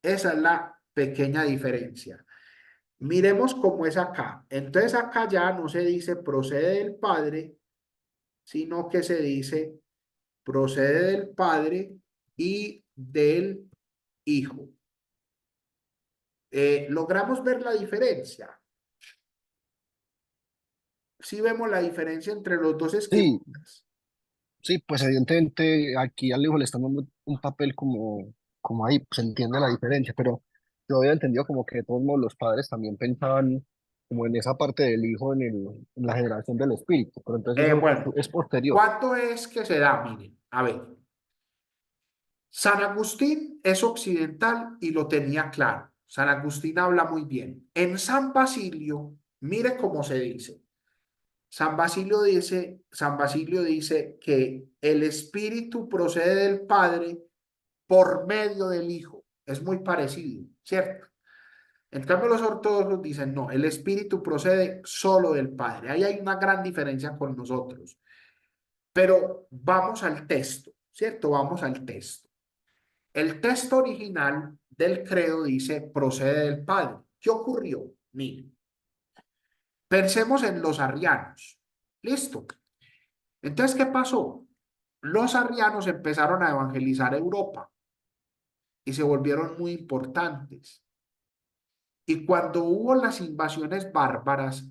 Esa es la pequeña diferencia. Miremos cómo es acá. Entonces acá ya no se dice procede del Padre, sino que se dice procede del Padre y del Hijo. ¿Logramos ver la diferencia? Sí vemos la diferencia entre los dos Sí, esquemas. sí, pues evidentemente aquí al hijo le están dando un papel como ahí, se entiende la diferencia, pero yo había entendido como que de todos modos los padres también pensaban como en esa parte del hijo en la generación del espíritu, pero entonces eso Bueno, es posterior. ¿cuánto es que se da? Miren, a ver, San Agustín es occidental y lo tenía claro. San Agustín habla muy bien. En San Basilio, mire cómo se dice. San Basilio dice que el espíritu procede del Padre por medio del Hijo. Es muy parecido, ¿cierto? En cambio, los ortodoxos dicen, no, el espíritu procede solo del Padre. Ahí hay una gran diferencia con nosotros. Pero vamos al texto, ¿cierto? Vamos al texto. El texto original del credo dice, procede del Padre. ¿Qué ocurrió? Miren, pensemos en los arrianos. ¿Listo? Entonces, ¿qué pasó? Los arrianos empezaron a evangelizar Europa y se volvieron muy importantes. Y cuando hubo las invasiones bárbaras,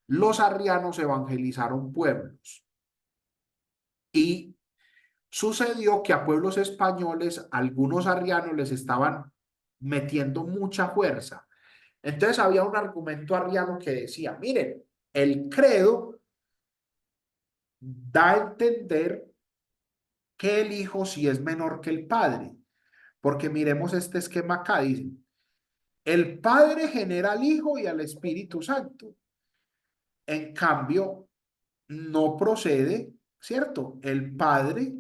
los arrianos evangelizaron pueblos. Y sucedió que a pueblos españoles, algunos arrianos les estaban metiendo mucha fuerza. Entonces había un argumento arriano que decía, miren, el credo da a entender que el hijo sí es menor que el padre. Porque miremos este esquema acá, dice, el padre genera al hijo y al Espíritu Santo. En cambio, no procede, ¿cierto? El padre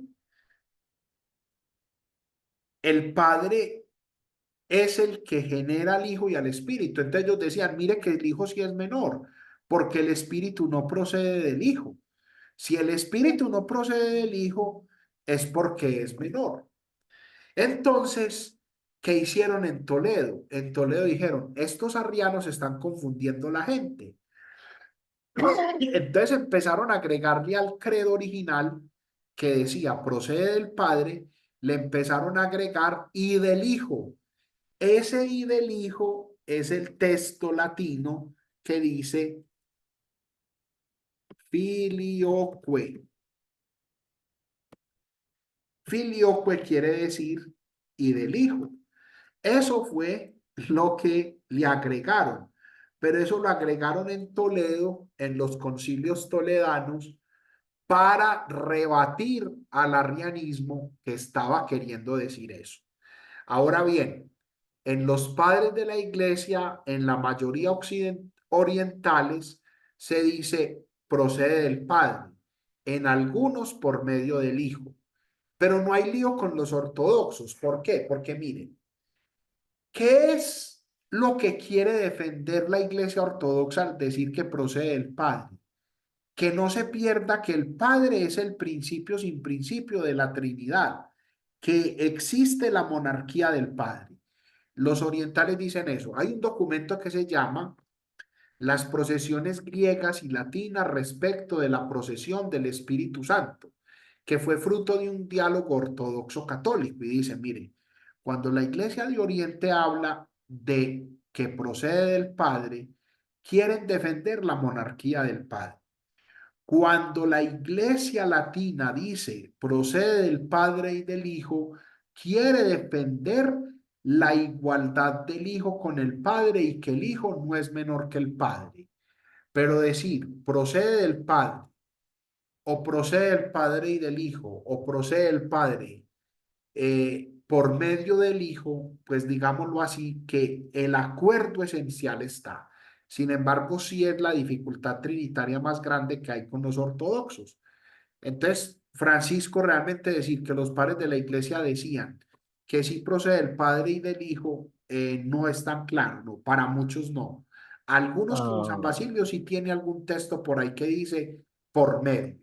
es el que genera al Hijo y al Espíritu. Entonces ellos decían, mire que el Hijo sí es menor, porque el Espíritu no procede del Hijo. Si el Espíritu no procede del Hijo, es porque es menor. Entonces, ¿qué hicieron en Toledo? En Toledo dijeron, estos arrianos están confundiendo la gente. Entonces empezaron a agregarle al credo original que decía procede del Padre, le empezaron a agregar y del Hijo. Ese y del Hijo es el texto latino que dice filioque. Filioque quiere decir y del Hijo. Eso fue lo que le agregaron, pero eso lo agregaron en Toledo, en los concilios toledanos, para rebatir al arrianismo que estaba queriendo decir eso. Ahora bien, en los padres de la iglesia, en la mayoría orientales, se dice procede del Padre, en algunos por medio del Hijo. Pero no hay lío con los ortodoxos. ¿Por qué? Porque miren, ¿qué es lo que quiere defender la iglesia ortodoxa al decir que procede del Padre? Que no se pierda que el Padre es el principio sin principio de la Trinidad, que existe la monarquía del Padre. Los orientales dicen eso. Hay un documento que se llama Las procesiones griegas y latinas respecto de la procesión del Espíritu Santo, que fue fruto de un diálogo ortodoxo católico. Y dice, mire, cuando la Iglesia de Oriente habla de que procede del Padre, quieren defender la monarquía del Padre. Cuando la Iglesia Latina dice procede del Padre y del Hijo, quiere defender la igualdad del Hijo con el Padre y que el Hijo no es menor que el Padre. Pero decir procede del Padre o procede del Padre y del Hijo o procede del Padre por medio del Hijo, pues digámoslo así, que el acuerdo esencial está. Sin embargo, sí es la dificultad trinitaria más grande que hay con los ortodoxos. Entonces, Francisco realmente decir que los padres de la iglesia decían que sí procede del Padre y del Hijo, no es tan claro, no, para muchos no. Algunos, como San Ah, Basilio, sí tiene algún texto por ahí que dice por medio.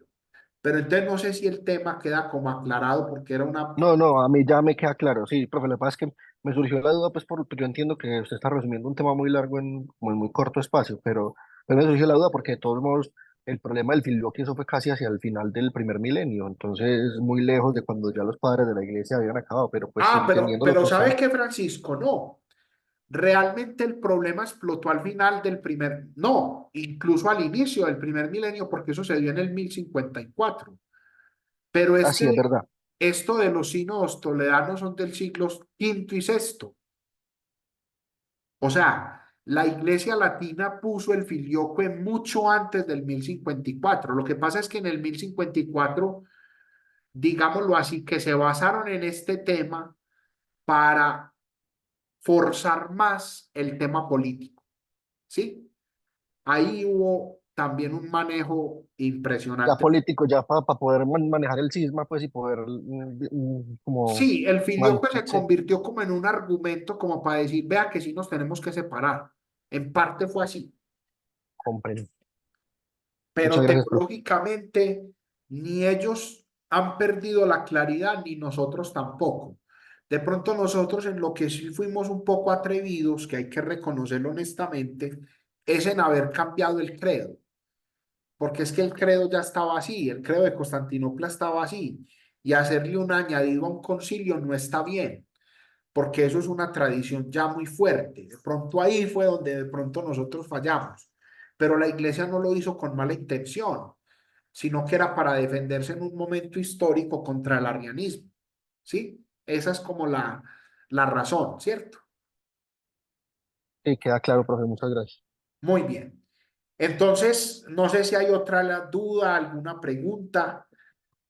Pero entonces no sé si el tema queda como aclarado porque era una... no, no, a mí ya me queda claro, sí, profe, lo que pasa es que me surgió la duda, pues yo entiendo que usted está resumiendo un tema muy largo como en muy corto espacio, pero me surgió la duda porque de todos modos el problema del filioque, eso fue casi hacia el final del primer milenio, entonces muy lejos de cuando ya los padres de la iglesia habían acabado, pero pues Ah, entendiendo lo pero que ¿sabes usted, qué, Francisco? No. Realmente el problema explotó al final del primer, no, incluso al inicio del primer milenio, porque eso se dio en el 1054. Pero es así es que verdad, esto de los sínodos toledanos son del siglo quinto y sexto. O sea, la Iglesia Latina puso el filioque mucho antes del 1054. Lo que pasa es que en el 1054, digámoslo así, que se basaron en este tema para forzar más el tema político, ¿sí? Ahí hubo también un manejo ya impresionante. político, ya para poder manejar el cisma, pues y poder como, Sí, el filioque se sí, convirtió como en un argumento como para decir, vea que sí nos tenemos que separar. En parte fue así, comprendo. Muchas pero gracias, profe. teológicamente ni ellos han perdido la claridad ni nosotros tampoco. De pronto nosotros en lo que sí fuimos un poco atrevidos, que hay que reconocerlo honestamente, es en haber cambiado el credo, porque es que el credo ya estaba así, el credo de Constantinopla estaba así, y hacerle un añadido a un concilio no está bien, porque eso es una tradición ya muy fuerte. De pronto ahí fue donde de pronto nosotros fallamos, pero la iglesia no lo hizo con mala intención, sino que era para defenderse en un momento histórico contra el arrianismo, ¿sí? Esa es como la razón, ¿cierto? Sí, queda claro, profe, muchas gracias. Muy bien. Entonces, no sé si hay otra duda, alguna pregunta.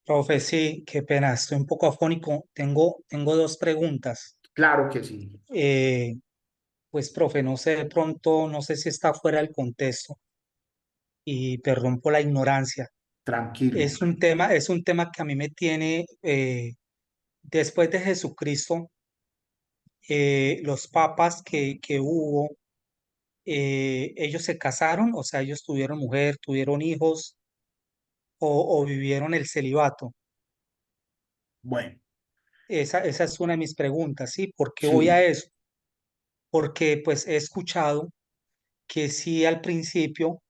Profe, sí, qué pena, estoy un poco afónico. Tengo dos preguntas. Claro que sí, Eh, pues, profe, no sé de pronto, no sé si está fuera del contexto y perdón por la ignorancia. tranquilo. Es un tema que a mí me tiene, después de Jesucristo, los papas que hubo, ellos se casaron, o sea, ellos tuvieron mujer, tuvieron hijos o vivieron el celibato. Bueno, Esa es una de mis preguntas, ¿sí? ¿Por qué voy a sí, eso? Porque pues he escuchado que sí al principio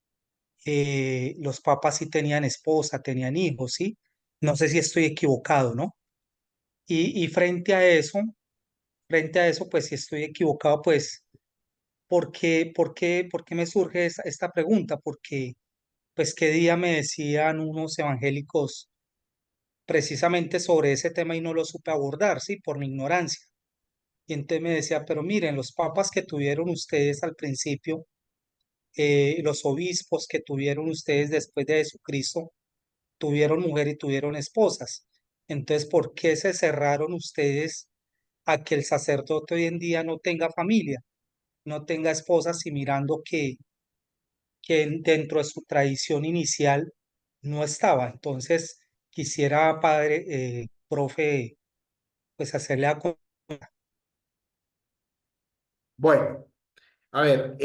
los papas sí tenían esposa, tenían hijos, ¿sí? No sé si estoy equivocado, ¿no? Y frente a eso, pues si estoy equivocado, pues, por qué me surge esta pregunta? Porque, pues, qué día me decían unos evangélicos precisamente sobre ese tema y no lo supe abordar, ¿sí? Por mi ignorancia. Y entonces me decía, pero miren, los papas que tuvieron ustedes al principio, los obispos que tuvieron ustedes después de Jesucristo, tuvieron mujer y tuvieron esposas. Entonces, ¿por qué se cerraron ustedes a que el sacerdote hoy en día no tenga familia, no tenga esposas y mirando que dentro de su tradición inicial no estaba? Entonces, quisiera, padre, profe, pues hacerle a... bueno. A ver,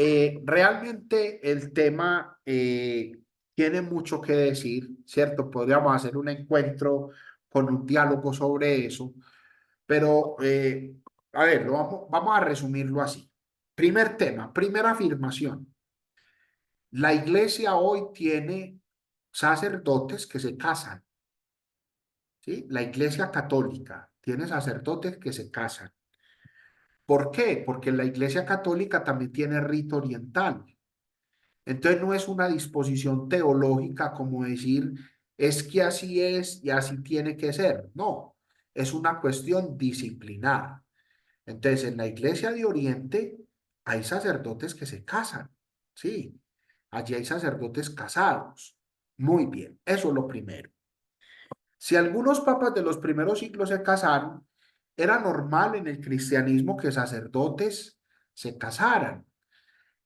realmente el tema tiene mucho que decir, ¿cierto? Podríamos hacer un encuentro con un diálogo sobre eso, pero a ver, vamos a resumirlo así. Primer tema, primera afirmación. La iglesia hoy tiene sacerdotes que se casan, ¿sí? La iglesia católica tiene sacerdotes que se casan. ¿Por qué? Porque la iglesia católica también tiene rito oriental. Entonces no es una disposición teológica como decir, es que así es y así tiene que ser. No, es una cuestión disciplinar. Entonces en la iglesia de Oriente hay sacerdotes que se casan. Sí, allí hay sacerdotes casados. Muy bien, eso es lo primero. Si algunos papas de los primeros siglos se casaron, era normal en el cristianismo que sacerdotes se casaran.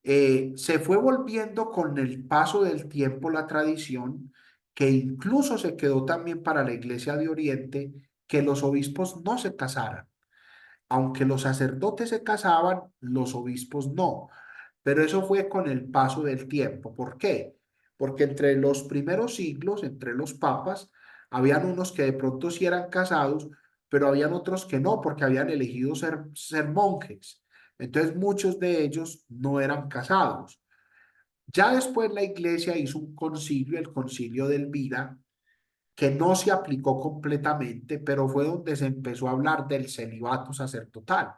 Se fue volviendo con el paso del tiempo la tradición, que incluso se quedó también para la Iglesia de Oriente, que los obispos no se casaran. Aunque los sacerdotes se casaban, los obispos no. Pero eso fue con el paso del tiempo. ¿Por qué? Porque entre los primeros siglos, entre los papas, habían unos que de pronto sí eran casados, pero habían otros que no, porque habían elegido ser monjes. Entonces muchos de ellos no eran casados. Ya después la iglesia hizo un concilio, el concilio de Elvira, que no se aplicó completamente, pero fue donde se empezó a hablar del celibato sacerdotal.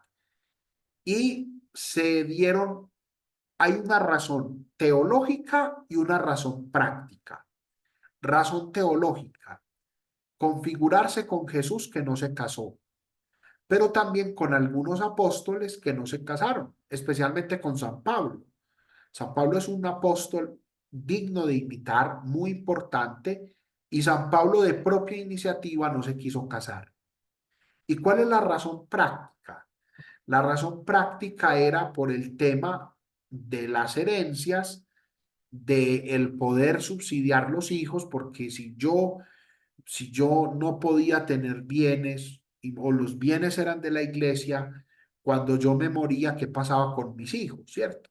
Y se dieron, hay una razón teológica y una razón práctica. Razón teológica, configurarse con Jesús que no se casó, pero también con algunos apóstoles que no se casaron, especialmente con San Pablo. San Pablo es un apóstol digno de imitar, muy importante, y San Pablo de propia iniciativa no se quiso casar. ¿Y cuál es la razón práctica? La razón práctica era por el tema de las herencias, de el poder subsidiar los hijos, porque si yo no podía tener bienes o los bienes eran de la iglesia, cuando yo me moría, ¿qué pasaba con mis hijos, cierto?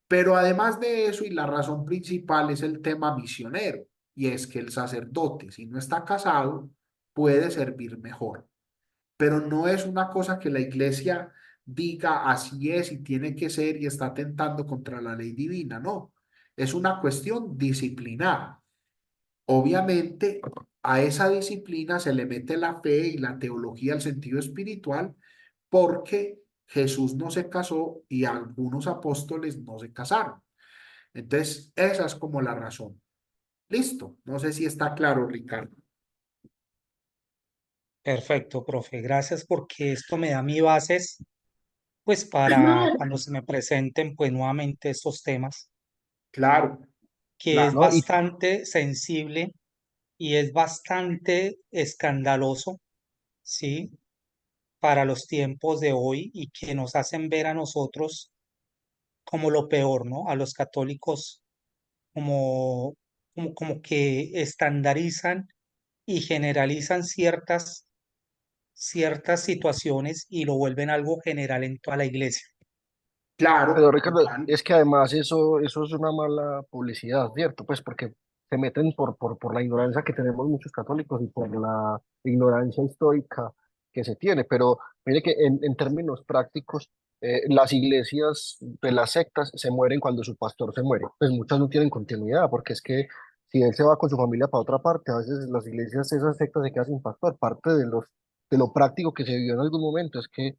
Pero además de eso, y la razón principal es el tema misionero, y es que el sacerdote, si no está casado, puede servir mejor. Pero no es una cosa que la iglesia diga así es y tiene que ser y está atentando contra la ley divina, no. Es una cuestión disciplinar. Obviamente, a esa disciplina se le mete la fe y la teología al sentido espiritual, porque Jesús no se casó y algunos apóstoles no se casaron. Entonces, esa es como la razón. Listo. No sé si está claro, Ricardo. Perfecto, profe. Gracias porque esto me da mis bases, pues para cuando se me presenten, pues nuevamente estos temas, Claro, que es claro. ¿no? Y bastante sensible y es bastante escandaloso, ¿sí? Para los tiempos de hoy y que nos hacen ver a nosotros como lo peor, ¿no? A los católicos como, como que estandarizan y generalizan ciertas situaciones y lo vuelven algo general en toda la iglesia. Pero Claro, Ricardo, total. es que además eso es una mala publicidad, ¿cierto? Pues porque se meten por la ignorancia que tenemos muchos católicos y por la ignorancia histórica que se tiene. Pero mire que en términos prácticos, las iglesias de las sectas se mueren cuando su pastor se muere. Pues muchas no tienen continuidad, porque es que si él se va con su familia para otra parte, a veces las iglesias, esas sectas se quedan sin pastor. Parte de lo práctico que se vivió en algún momento es que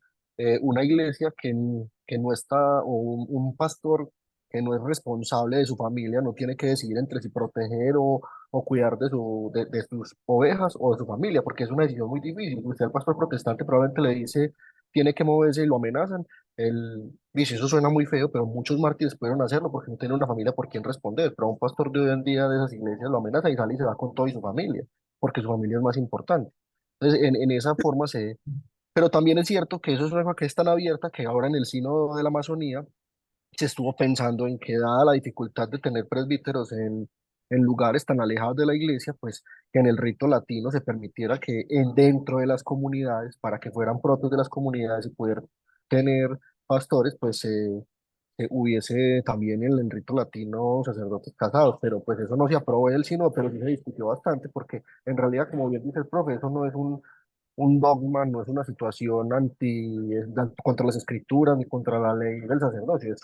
una iglesia que no está, o un pastor que no es responsable de su familia, no tiene que decidir entre si proteger o cuidar de sus ovejas o de su familia, porque es una decisión muy difícil. Usted al pastor protestante probablemente le dice, tiene que moverse y lo amenazan. Él dice, eso suena muy feo, pero muchos mártires pudieron hacerlo porque no tienen una familia por quien responder. Pero un pastor de hoy en día de esas iglesias lo amenaza y sale y se va con todo y su familia, porque su familia es más importante. Entonces, en esa forma pero también es cierto que eso es una cosa que es tan abierta que ahora en el sínodo de la Amazonía se estuvo pensando en que dada la dificultad de tener presbíteros en lugares tan alejados de la iglesia, pues que en el rito latino se permitiera que dentro de las comunidades, para que fueran propios de las comunidades y poder tener pastores, pues hubiese también en el rito latino sacerdotes casados, pero pues eso no se aprobó en el sínodo, pero sí se discutió bastante porque en realidad, como bien dice el profe, eso no es un dogma, no es una situación contra las escrituras ni contra la ley del sacerdocio, es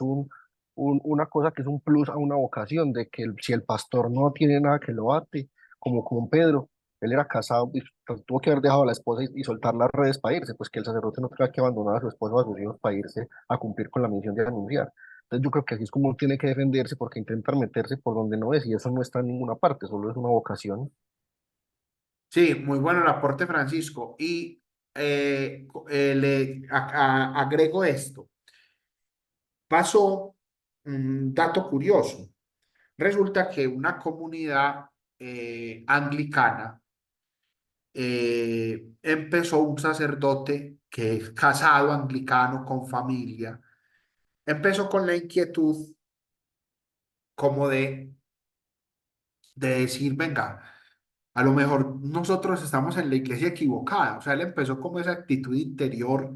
una cosa que es un plus a una vocación, de que si el pastor no tiene nada que lo ate, como con Pedro, él era casado y pues, tuvo que haber dejado a la esposa y soltar las redes para irse, pues que el sacerdote no tenga que abandonar a su esposa o a sus hijos para irse a cumplir con la misión de anunciar. Entonces yo creo que así es como uno tiene que defenderse porque intentar meterse por donde no es y eso no está en ninguna parte, solo es una vocación. Sí, muy bueno el aporte, Francisco. Y agrego esto. Pasó un dato curioso. Resulta que una comunidad anglicana empezó un sacerdote que es casado anglicano con familia. Empezó con la inquietud como de decir, venga, a lo mejor nosotros estamos en la iglesia equivocada. O sea, él empezó como esa actitud interior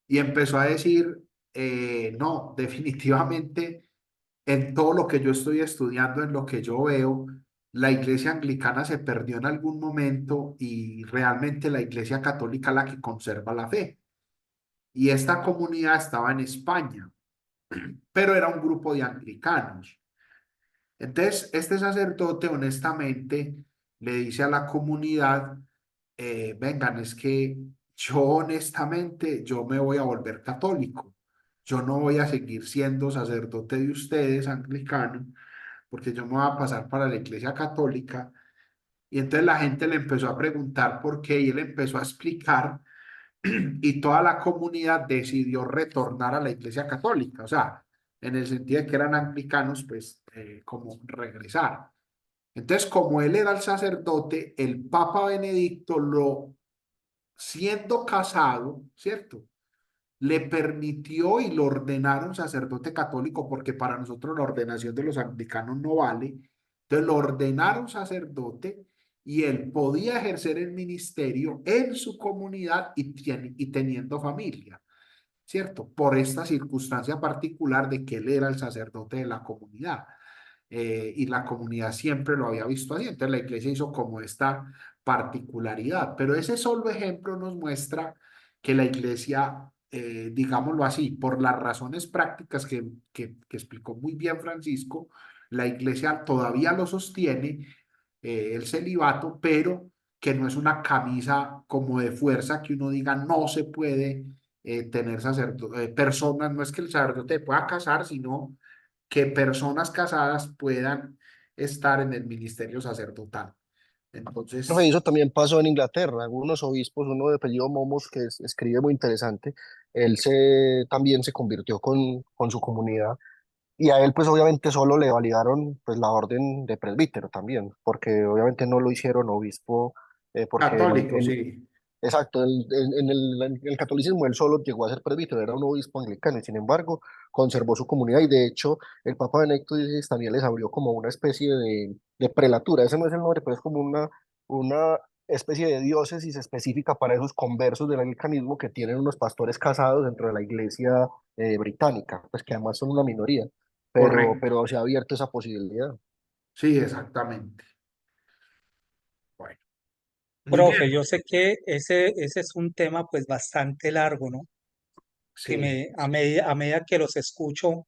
y empezó a decir, no, definitivamente en todo lo que yo estoy estudiando, en lo que yo veo, la iglesia anglicana se perdió en algún momento y realmente la iglesia católica es la que conserva la fe. Y esta comunidad estaba en España. pero era un grupo de anglicanos. Entonces, este sacerdote honestamente le dice a la comunidad, vengan, es que yo honestamente, yo me voy a volver católico. Yo no voy a seguir siendo sacerdote de ustedes, anglicano, porque yo me voy a pasar para la iglesia católica. Y entonces la gente le empezó a preguntar por qué y él empezó a explicar y toda la comunidad decidió retornar a la iglesia católica. O sea, en el sentido de que eran anglicanos, pues como regresar. Entonces, como él era el sacerdote, el Papa Benedicto siendo casado, ¿cierto? Le permitió y lo ordenaron sacerdote católico porque para nosotros la ordenación de los anglicanos no vale. Entonces lo ordenaron sacerdote y él podía ejercer el ministerio en su comunidad y teniendo familia, ¿cierto? Por esta circunstancia particular de que él era el sacerdote de la comunidad. Y la comunidad siempre lo había visto así. Entonces la iglesia hizo como esta particularidad, pero ese solo ejemplo nos muestra que la iglesia, digámoslo así, por las razones prácticas que explicó muy bien Francisco, la iglesia todavía lo sostiene, el celibato, pero que no es una camisa como de fuerza que uno diga no se puede tener personas, no es que el sacerdote pueda casar, sino que personas casadas puedan estar en el ministerio sacerdotal. Profe, Entonces, eso también pasó en Inglaterra. Algunos obispos, uno de apellido Momos, que escribe muy interesante, él también se convirtió con su comunidad y a él pues obviamente solo le validaron pues la orden de presbítero también, porque obviamente no lo hicieron obispo, porque católico, sí, exacto, en el catolicismo él solo llegó a ser presbítero, era un obispo anglicano y sin embargo conservó su comunidad y de hecho el Papa Benedicto XVI también les abrió como una especie de prelatura, ese no es el nombre, pero es como una especie de diócesis específica para esos conversos del anglicanismo que tienen unos pastores casados dentro de la iglesia británica, pues que además son una minoría, pero, correcto. pero se ha abierto esa posibilidad. Sí, exactamente. Bueno, muy Profe, bien. yo sé que ese es un tema pues bastante largo, ¿no? Que Sí, a medida que los escucho,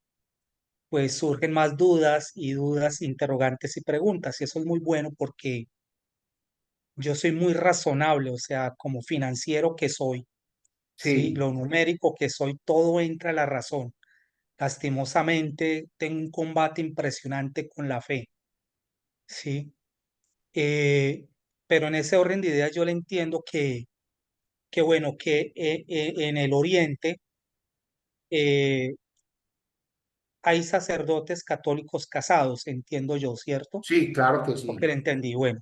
pues surgen más dudas y dudas, interrogantes y preguntas. Y eso es muy bueno porque yo soy muy razonable, o sea, como financiero que soy, ¿sí? sí, Lo numérico que soy, todo entra a la razón. Lastimosamente, tengo un combate impresionante con la fe, ¿sí? Eh, pero en ese orden de ideas yo le entiendo que bueno, que en el Oriente eh, hay sacerdotes católicos casados, entiendo yo, ¿cierto? sí, claro que Porque sí. le entendí. Bueno,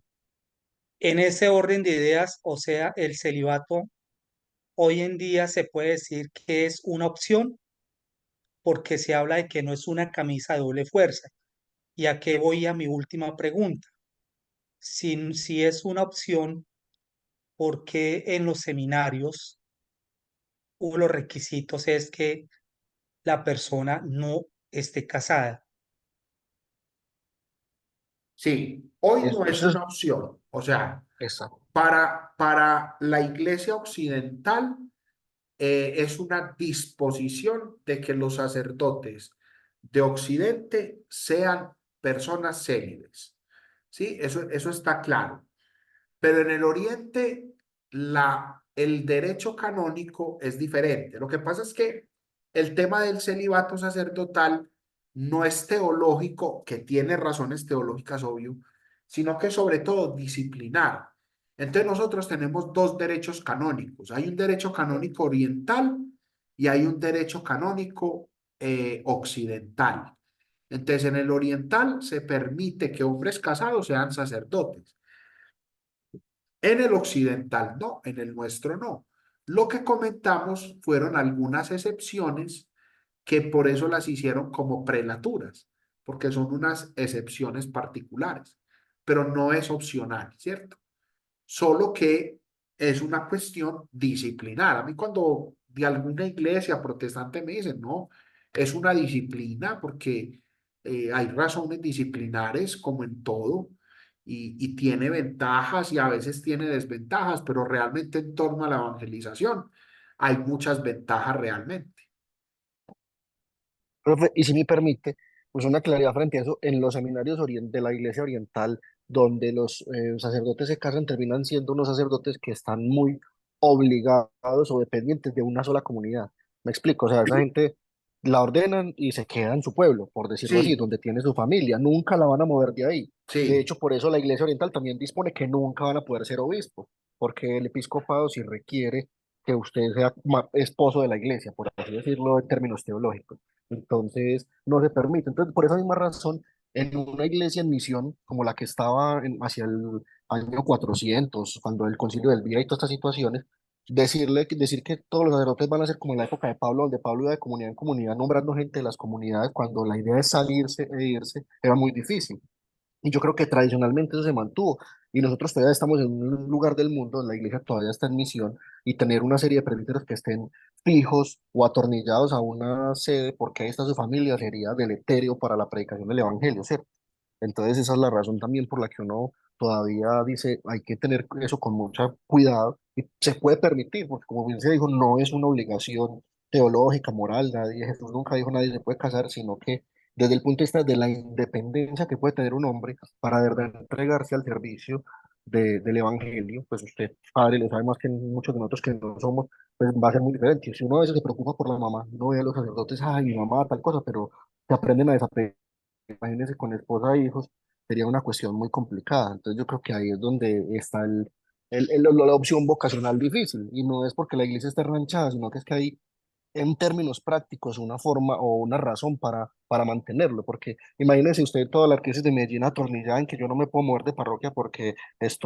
en ese orden de ideas, o sea, el celibato hoy en día se puede decir que es una opción porque se habla de que no es una camisa de doble fuerza. ¿Y a qué voy a mi última pregunta? Si es una opción, ¿por qué en los seminarios uno de los requisitos es que la persona no esté casada? Sí, hoy no es Eso es una opción. O sea, exacto. para la iglesia occidental, es una disposición de que los sacerdotes de Occidente sean personas célibes. ¿Sí? Eso está claro. Pero en el Oriente, el derecho canónico es diferente. Lo que pasa es que el tema del celibato sacerdotal no es teológico, que tiene razones teológicas, obvio, sino que sobre todo disciplinar. Entonces nosotros tenemos dos derechos canónicos. Hay un derecho canónico oriental y hay un derecho canónico occidental. Entonces en el oriental se permite que hombres casados sean sacerdotes. En el occidental no, en el nuestro no. Lo que comentamos fueron algunas excepciones que por eso las hicieron como prelaturas, porque son unas excepciones particulares, pero no es opcional, ¿cierto? Solo que es una cuestión disciplinar. A mí cuando de alguna iglesia protestante me dicen, no, es una disciplina porque hay razones disciplinares como en todo y tiene ventajas y a veces tiene desventajas, pero realmente en torno a la evangelización hay muchas ventajas realmente. Profe, y si me permite, pues una claridad frente a eso, en los seminarios de la Iglesia Oriental, donde los sacerdotes se casan, terminan siendo unos sacerdotes que están muy obligados o dependientes de una sola comunidad. Me explico, o sea, esa gente la ordenan y se queda en su pueblo, por decirlo así, Sí, donde tiene su familia, nunca la van a mover de ahí. De sí, hecho, por eso la Iglesia Oriental también dispone que nunca van a poder ser obispo, porque el episcopado sí requiere que usted sea esposo de la iglesia, por así decirlo en términos teológicos. Entonces, no se permite. Entonces, por esa misma razón, en una iglesia en misión, como la que estaba hacia el año 400 cuando el Concilio del Día y todas estas situaciones, decir que todos los sacerdotes van a ser como en la época de Pablo, donde Pablo iba de comunidad en comunidad nombrando gente de las comunidades, cuando la idea de salirse e irse era muy difícil. Y yo creo que tradicionalmente eso se mantuvo. Y nosotros todavía estamos en un lugar del mundo, la iglesia todavía está en misión, y tener una serie de presbíteros que estén fijos o atornillados a una sede porque ahí está su familia sería deleterio para la predicación del evangelio, ¿cierto? Entonces esa es la razón también por la que uno todavía dice hay que tener eso con mucho cuidado y se puede permitir, porque como bien se dijo, no es una obligación teológica, moral, nadie, Jesús nunca dijo nadie se puede casar, sino que desde el punto de vista de la independencia que puede tener un hombre para de verdad entregarse al servicio del evangelio, pues usted, padre, lo sabe más que muchos de nosotros que no somos, pues va a ser muy diferente. Si uno a veces se preocupa por la mamá, no ve a los sacerdotes, ay, mi mamá, tal cosa, pero se aprenden a desapegar. Imagínense con esposa e hijos, sería una cuestión muy complicada. Entonces yo creo que ahí es donde está la opción vocacional difícil. Y no es porque la iglesia esté ranchada, sino que es que hay en términos prácticos una forma o una razón para mantenerlo. Porque imagínense usted toda la arquidiócesis de Medellín atornillada en que yo no me puedo mover de parroquia porque es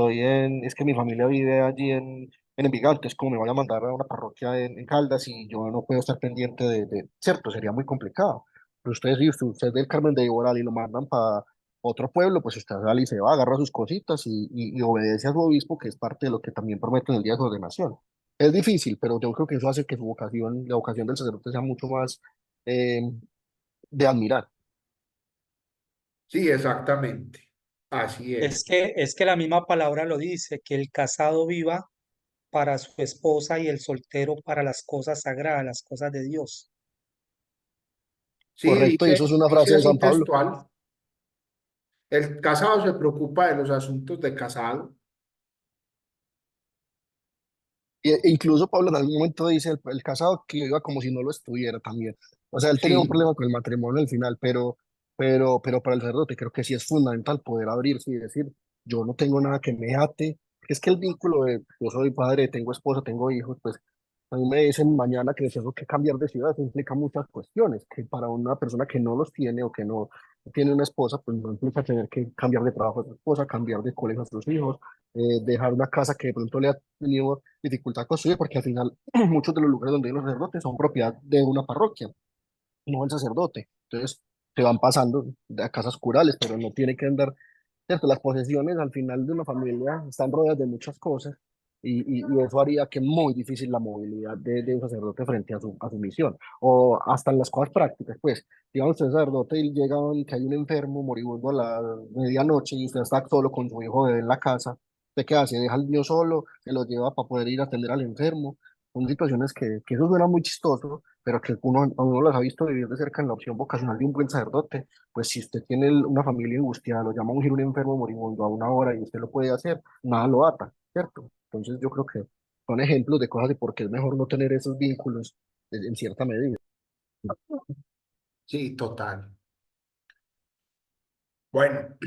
que mi familia vive allí en Envigado, entonces como me van a mandar a una parroquia en Caldas y yo no puedo estar pendiente cierto, sería muy complicado. Pero ustedes, si usted es del Carmen de Iboral y lo mandan para otro pueblo, pues usted sale y se va, agarra sus cositas y obedece a su obispo, que es parte de lo que también promete en el día de su ordenación. Es difícil, pero yo creo que eso hace que su vocación, la vocación del sacerdote sea mucho más eh, de admirar. sí, exactamente. Así es. Es que la misma palabra lo dice, que el casado viva para su esposa y el soltero para las cosas sagradas, las cosas de Dios. Sí, Correcto, y eso es una dice frase de así San Pablo. textual. El casado se preocupa de los asuntos de casado. E incluso Pablo en algún momento dice el casado que iba como si no lo estuviera también. O sea, él tenía un Sí, problema con el matrimonio al final, pero para el sacerdote creo que sí es fundamental poder abrirse y decir, yo no tengo nada que me ate. Es que el vínculo de yo soy padre, tengo esposa, tengo hijos, pues a mí me dicen mañana que tengo que cambiar de ciudad, eso implica muchas cuestiones, que para una persona que no los tiene o que no tiene una esposa, pues no implica tener que cambiar de trabajo a su esposa, cambiar de colegio a sus hijos, dejar una casa que de pronto le ha tenido dificultad construir, porque al final muchos de los lugares donde hay los sacerdotes son propiedad de una parroquia, no el sacerdote. Entonces se van pasando a casas curales, pero no tiene que andar, ¿cierto? Las posesiones al final de una familia están rodeadas de muchas cosas y eso haría que muy difícil la movilidad de un sacerdote frente a su misión. O hasta en las cosas prácticas, pues, digamos, usted es sacerdote y llega que hay un enfermo moribundo a la medianoche y usted está solo con su hijo bebé en la casa. ¿Usted qué hace? Deja al niño solo, se lo lleva para poder ir a atender al enfermo. Son situaciones que eso suena muy chistoso, pero que uno las ha visto vivir de cerca en la opción vocacional de un buen sacerdote. Pues si usted tiene una familia angustiada, lo llama a ungir un enfermo moribundo a una hora y usted lo puede hacer, nada lo ata, ¿cierto? Entonces yo creo que son ejemplos de cosas de por qué es mejor no tener esos vínculos en cierta medida. sí, total. Bueno,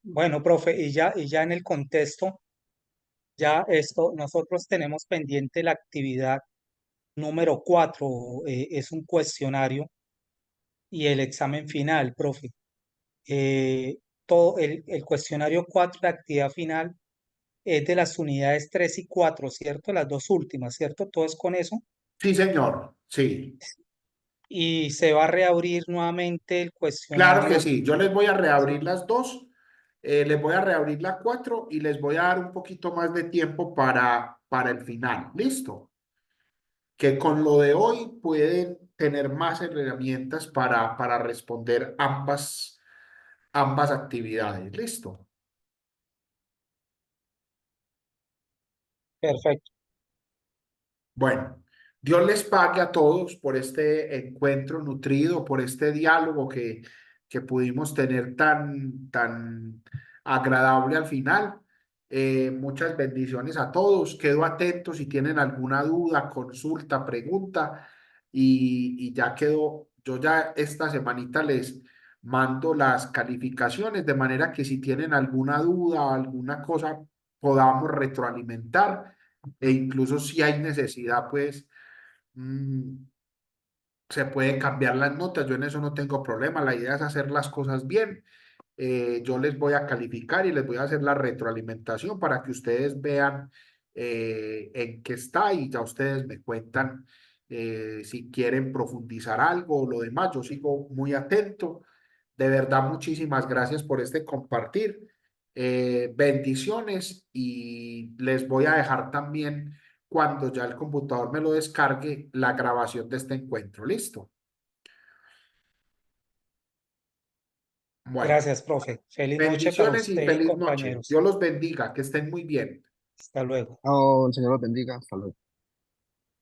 Bueno, profe, y ya en el contexto, ya esto, nosotros tenemos pendiente la actividad número 4, es un cuestionario y el examen final, profe. Todo el cuestionario 4, la actividad final, es de las unidades 3 y 4, ¿cierto? Las dos últimas, ¿cierto? Todo es con eso. sí, señor, sí. Y se va a reabrir nuevamente el Claro que cuestionario. sí. Yo les voy a reabrir las dos, les voy a reabrir la cuatro y les voy a dar un poquito más de tiempo para el final. ¿Listo? Que con lo de hoy pueden tener más herramientas para responder ambas actividades. ¿Listo? Perfecto. Bueno, Dios les pague a todos por este encuentro nutrido, por este diálogo que pudimos tener tan agradable al final. Muchas bendiciones a todos. Quedo atento si tienen alguna duda, consulta, pregunta. Y ya quedó, yo ya esta semanita les mando las calificaciones de manera que si tienen alguna duda, alguna cosa, podamos retroalimentar e incluso si hay necesidad, pues mm, se puede cambiar las notas, yo en eso no tengo problema, la idea es hacer las cosas bien. Yo les voy a calificar y les voy a hacer la retroalimentación para que ustedes vean en qué está y ya ustedes me cuentan si quieren profundizar algo o lo demás. Yo sigo muy atento. De verdad, muchísimas gracias por este compartir. Bendiciones y les voy a dejar también cuando ya el computador me lo descargue la grabación de este encuentro. ¿Listo? Bueno. Gracias, profe. Feliz noche para Bendiciones y usted y feliz noche. compañeros. Dios los bendiga, que estén muy bien. Hasta luego. Oh, el Señor los bendiga. Hasta luego.